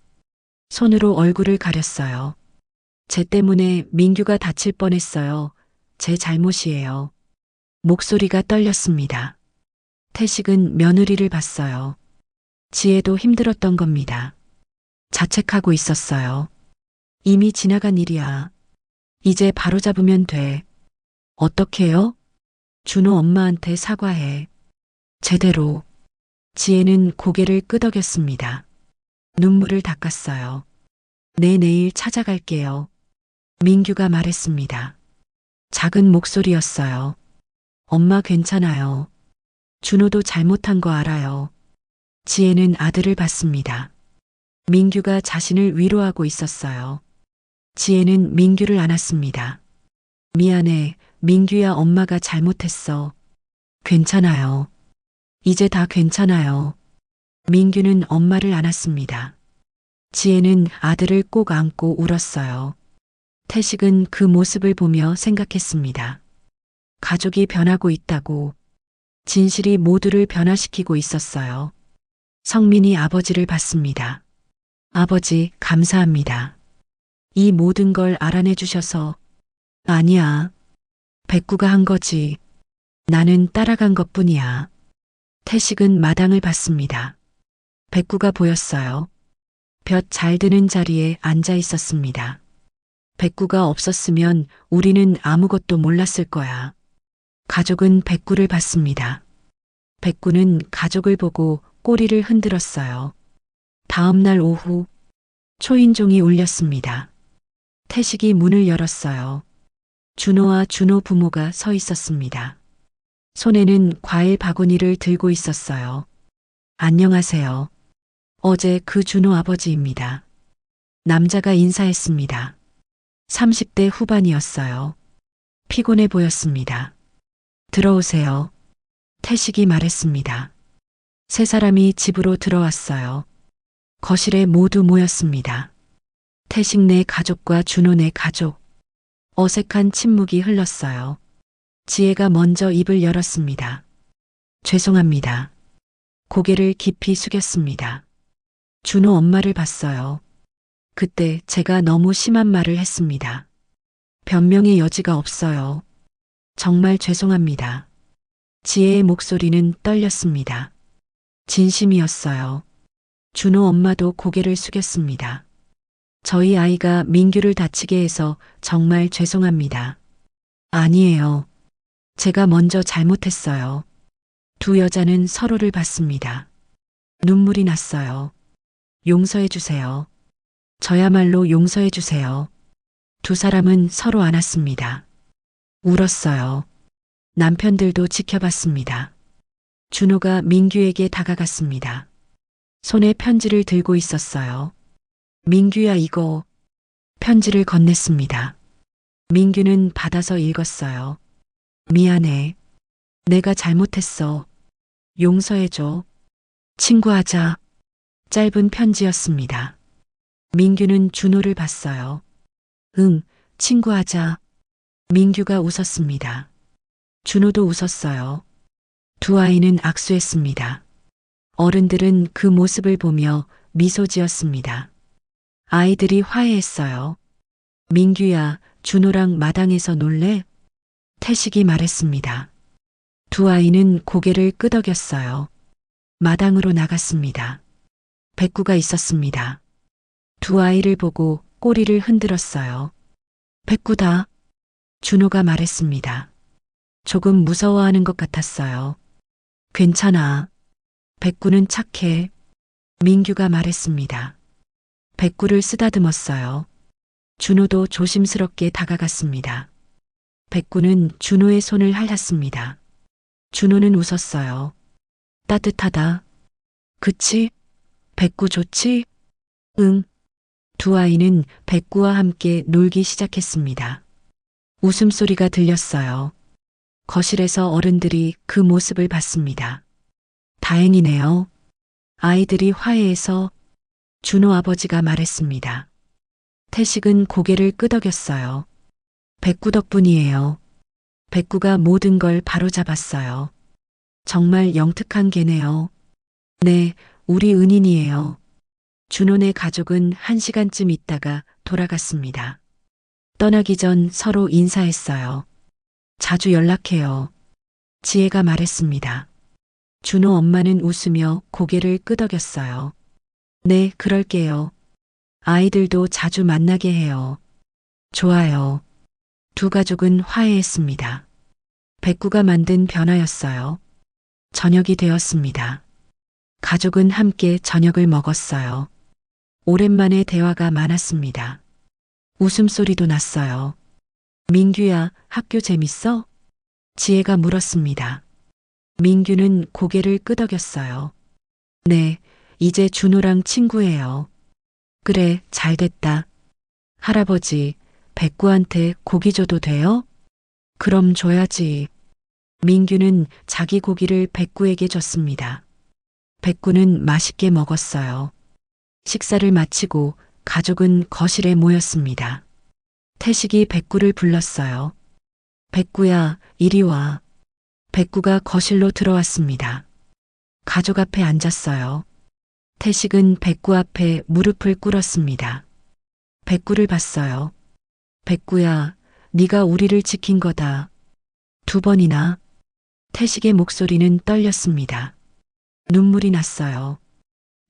손으로 얼굴을 가렸어요. 제 때문에 민규가 다칠 뻔했어요. 제 잘못이에요. 목소리가 떨렸습니다. 태식은 며느리를 봤어요. 지혜도 힘들었던 겁니다. 자책하고 있었어요. 이미 지나간 일이야. 이제 바로잡으면 돼. 어떻게요? 준호 엄마한테 사과해. 제대로. 지혜는 고개를 끄덕였습니다. 눈물을 닦았어요. 네, 내일 찾아갈게요. 민규가 말했습니다. 작은 목소리였어요. 엄마 괜찮아요. 준호도 잘못한 거 알아요. 지혜는 아들을 봤습니다. 민규가 자신을 위로하고 있었어요. 지혜는 민규를 안았습니다. 미안해, 민규야, 엄마가 잘못했어. 괜찮아요. 이제 다 괜찮아요. 민규는 엄마를 안았습니다. 지혜는 아들을 꼭 안고 울었어요. 태식은 그 모습을 보며 생각했습니다. 가족이 변하고 있다고. 진실이 모두를 변화시키고 있었어요. 성민이 아버지를 봤습니다. 아버지, 감사합니다. 이 모든 걸 알아내 주셔서. 아니야. 백구가 한 거지. 나는 따라간 것뿐이야. 태식은 마당을 봤습니다. 백구가 보였어요. 볕 잘 드는 자리에 앉아 있었습니다. 백구가 없었으면 우리는 아무것도 몰랐을 거야. 가족은 백구를 봤습니다. 백구는 가족을 보고 꼬리를 흔들었어요. 다음 날 오후 초인종이 울렸습니다. 태식이 문을 열었어요. 준호와 준호 부모가 서 있었습니다. 손에는 과일 바구니를 들고 있었어요. 안녕하세요. 어제 그 준호 아버지입니다. 남자가 인사했습니다. 30대 후반이었어요. 피곤해 보였습니다. 들어오세요. 태식이 말했습니다. 세 사람이 집으로 들어왔어요. 거실에 모두 모였습니다. 태식 네 가족과 준호 네 가족. 어색한 침묵이 흘렀어요. 지혜가 먼저 입을 열었습니다. 죄송합니다. 고개를 깊이 숙였습니다. 준호 엄마를 봤어요. 그때 제가 너무 심한 말을 했습니다. 변명의 여지가 없어요. 정말 죄송합니다. 지혜의 목소리는 떨렸습니다. 진심이었어요. 준호 엄마도 고개를 숙였습니다. 저희 아이가 민규를 다치게 해서 정말 죄송합니다. 아니에요. 제가 먼저 잘못했어요. 두 여자는 서로를 봤습니다. 눈물이 났어요. 용서해 주세요. 저야말로 용서해 주세요. 두 사람은 서로 안았습니다. 울었어요. 남편들도 지켜봤습니다. 준호가 민규에게 다가갔습니다. 손에 편지를 들고 있었어요. 민규야 이거. 편지를 건넸습니다. 민규는 받아서 읽었어요. 미안해. 내가 잘못했어. 용서해줘. 친구하자. 짧은 편지였습니다. 민규는 준호를 봤어요. 응, 친구하자. 민규가 웃었습니다. 준호도 웃었어요. 두 아이는 악수했습니다. 어른들은 그 모습을 보며 미소 지었습니다. 아이들이 화해했어요. 민규야, 준호랑 마당에서 놀래? 태식이 말했습니다. 두 아이는 고개를 끄덕였어요. 마당으로 나갔습니다. 백구가 있었습니다. 두 아이를 보고 꼬리를 흔들었어요. 백구다. 준호가 말했습니다. 조금 무서워하는 것 같았어요. 괜찮아. 백구는 착해. 민규가 말했습니다. 백구를 쓰다듬었어요. 준호도 조심스럽게 다가갔습니다. 백구는 준호의 손을 핥았습니다. 준호는 웃었어요. 따뜻하다. 그치? 백구 좋지? 응. 두 아이는 백구와 함께 놀기 시작했습니다. 웃음소리가 들렸어요. 거실에서 어른들이 그 모습을 봤습니다. 다행이네요. 아이들이 화해해서 준호 아버지가 말했습니다. 태식은 고개를 끄덕였어요. 백구 덕분이에요. 백구가 모든 걸 바로잡았어요. 정말 영특한 개네요. 네, 우리 은인이에요. 준호네 가족은 1시간쯤 있다가 돌아갔습니다. 떠나기 전 서로 인사했어요. 자주 연락해요. 지혜가 말했습니다. 준호 엄마는 웃으며 고개를 끄덕였어요. 네, 그럴게요. 아이들도 자주 만나게 해요. 좋아요. 두 가족은 화해했습니다. 백구가 만든 변화였어요. 저녁이 되었습니다. 가족은 함께 저녁을 먹었어요. 오랜만에 대화가 많았습니다. 웃음소리도 났어요. 민규야, 학교 재밌어? 지혜가 물었습니다. 민규는 고개를 끄덕였어요. 네, 이제 준호랑 친구예요. 그래, 잘 됐다. 할아버지, 백구한테 고기 줘도 돼요? 그럼 줘야지. 민규는 자기 고기를 백구에게 줬습니다. 백구는 맛있게 먹었어요. 식사를 마치고 가족은 거실에 모였습니다. 태식이 백구를 불렀어요. 백구야, 이리 와. 백구가 거실로 들어왔습니다. 가족 앞에 앉았어요. 태식은 백구 앞에 무릎을 꿇었습니다. 백구를 봤어요. 백구야, 네가 우리를 지킨 거다. 2번이나. 태식의 목소리는 떨렸습니다. 눈물이 났어요.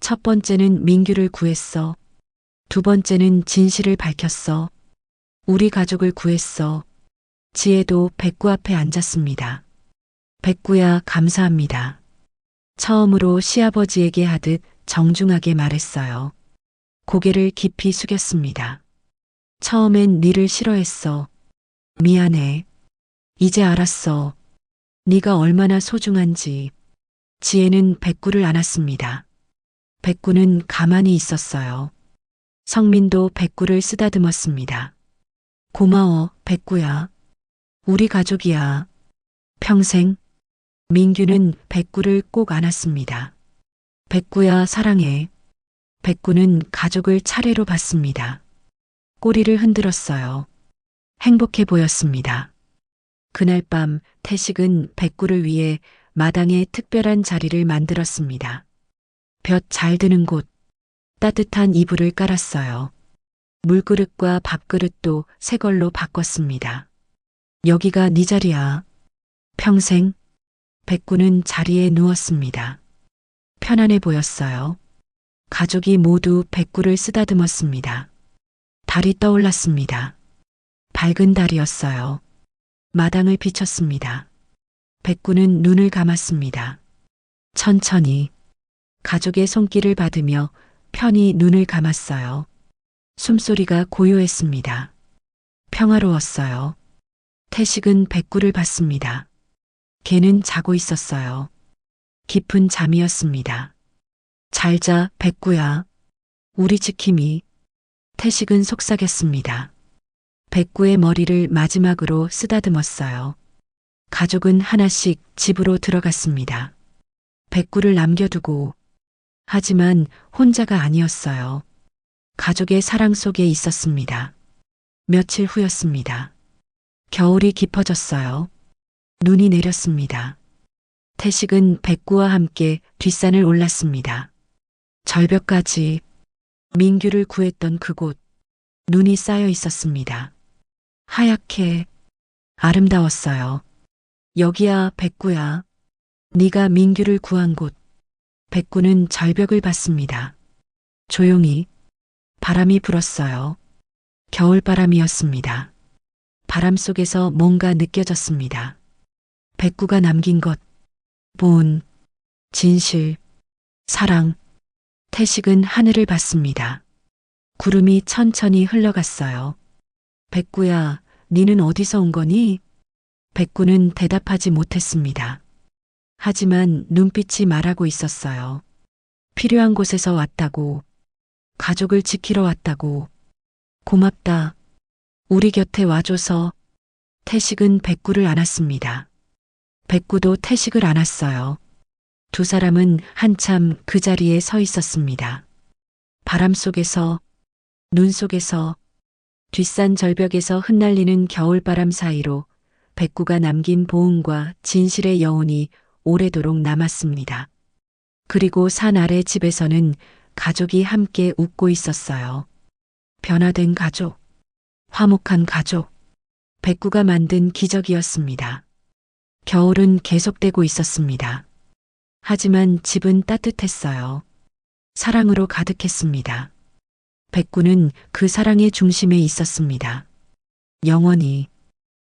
첫 번째는 민규를 구했어. 두 번째는 진실을 밝혔어. 우리 가족을 구했어. 지혜도 백구 앞에 앉았습니다. 백구야, 감사합니다. 처음으로 시아버지에게 하듯 정중하게 말했어요. 고개를 깊이 숙였습니다. 처음엔 니를 싫어했어. 미안해. 이제 알았어. 네가 얼마나 소중한지. 지혜는 백구를 안았습니다. 백구는 가만히 있었어요. 성민도 백구를 쓰다듬었습니다. 고마워, 백구야. 우리 가족이야. 평생. 민규는 백구를 꼭 안았습니다. 백구야, 사랑해. 백구는 가족을 차례로 봤습니다. 꼬리를 흔들었어요. 행복해 보였습니다. 그날 밤 태식은 백구를 위해 마당에 특별한 자리를 만들었습니다. 볕 잘 드는 곳, 따뜻한 이불을 깔았어요. 물그릇과 밥그릇도 새 걸로 바꿨습니다. 여기가 네 자리야. 평생. 백구는 자리에 누웠습니다. 편안해 보였어요. 가족이 모두 백구를 쓰다듬었습니다. 달이 떠올랐습니다. 밝은 달이었어요. 마당을 비췄습니다. 백구는 눈을 감았습니다. 천천히 가족의 손길을 받으며 편히 눈을 감았어요. 숨소리가 고요했습니다. 평화로웠어요. 태식은 백구를 봤습니다. 걔는 자고 있었어요. 깊은 잠이었습니다. 잘 자, 백구야. 우리 지킴이. 태식은 속삭였습니다. 백구의 머리를 마지막으로 쓰다듬었어요. 가족은 하나씩 집으로 들어갔습니다. 백구를 남겨두고, 하지만 혼자가 아니었어요. 가족의 사랑 속에 있었습니다. 며칠 후였습니다. 겨울이 깊어졌어요. 눈이 내렸습니다. 태식은 백구와 함께 뒷산을 올랐습니다. 절벽까지 민규를 구했던 그곳, 눈이 쌓여 있었습니다. 하얗게 아름다웠어요. 여기야, 백구야. 네가 민규를 구한 곳. 백구는 절벽을 봤습니다. 조용히 바람이 불었어요. 겨울바람이었습니다. 바람 속에서 뭔가 느껴졌습니다. 백구가 남긴 것, 본, 진실, 사랑. 태식은 하늘을 봤습니다. 구름이 천천히 흘러갔어요. 백구야, 니는 어디서 온 거니? 백구는 대답하지 못했습니다. 하지만 눈빛이 말하고 있었어요. 필요한 곳에서 왔다고, 가족을 지키러 왔다고, 고맙다. 우리 곁에 와줘서. 태식은 백구를 안았습니다. 백구도 태식을 안았어요. 두 사람은 한참 그 자리에 서 있었습니다. 바람 속에서, 눈 속에서, 뒷산 절벽에서 흩날리는 겨울바람 사이로 백구가 남긴 보응과 진실의 여운이 오래도록 남았습니다. 그리고 산 아래 집에서는 가족이 함께 웃고 있었어요. 변화된 가족, 화목한 가족, 백구가 만든 기적이었습니다. 겨울은 계속되고 있었습니다. 하지만 집은 따뜻했어요. 사랑으로 가득했습니다. 백구는 그 사랑의 중심에 있었습니다. 영원히.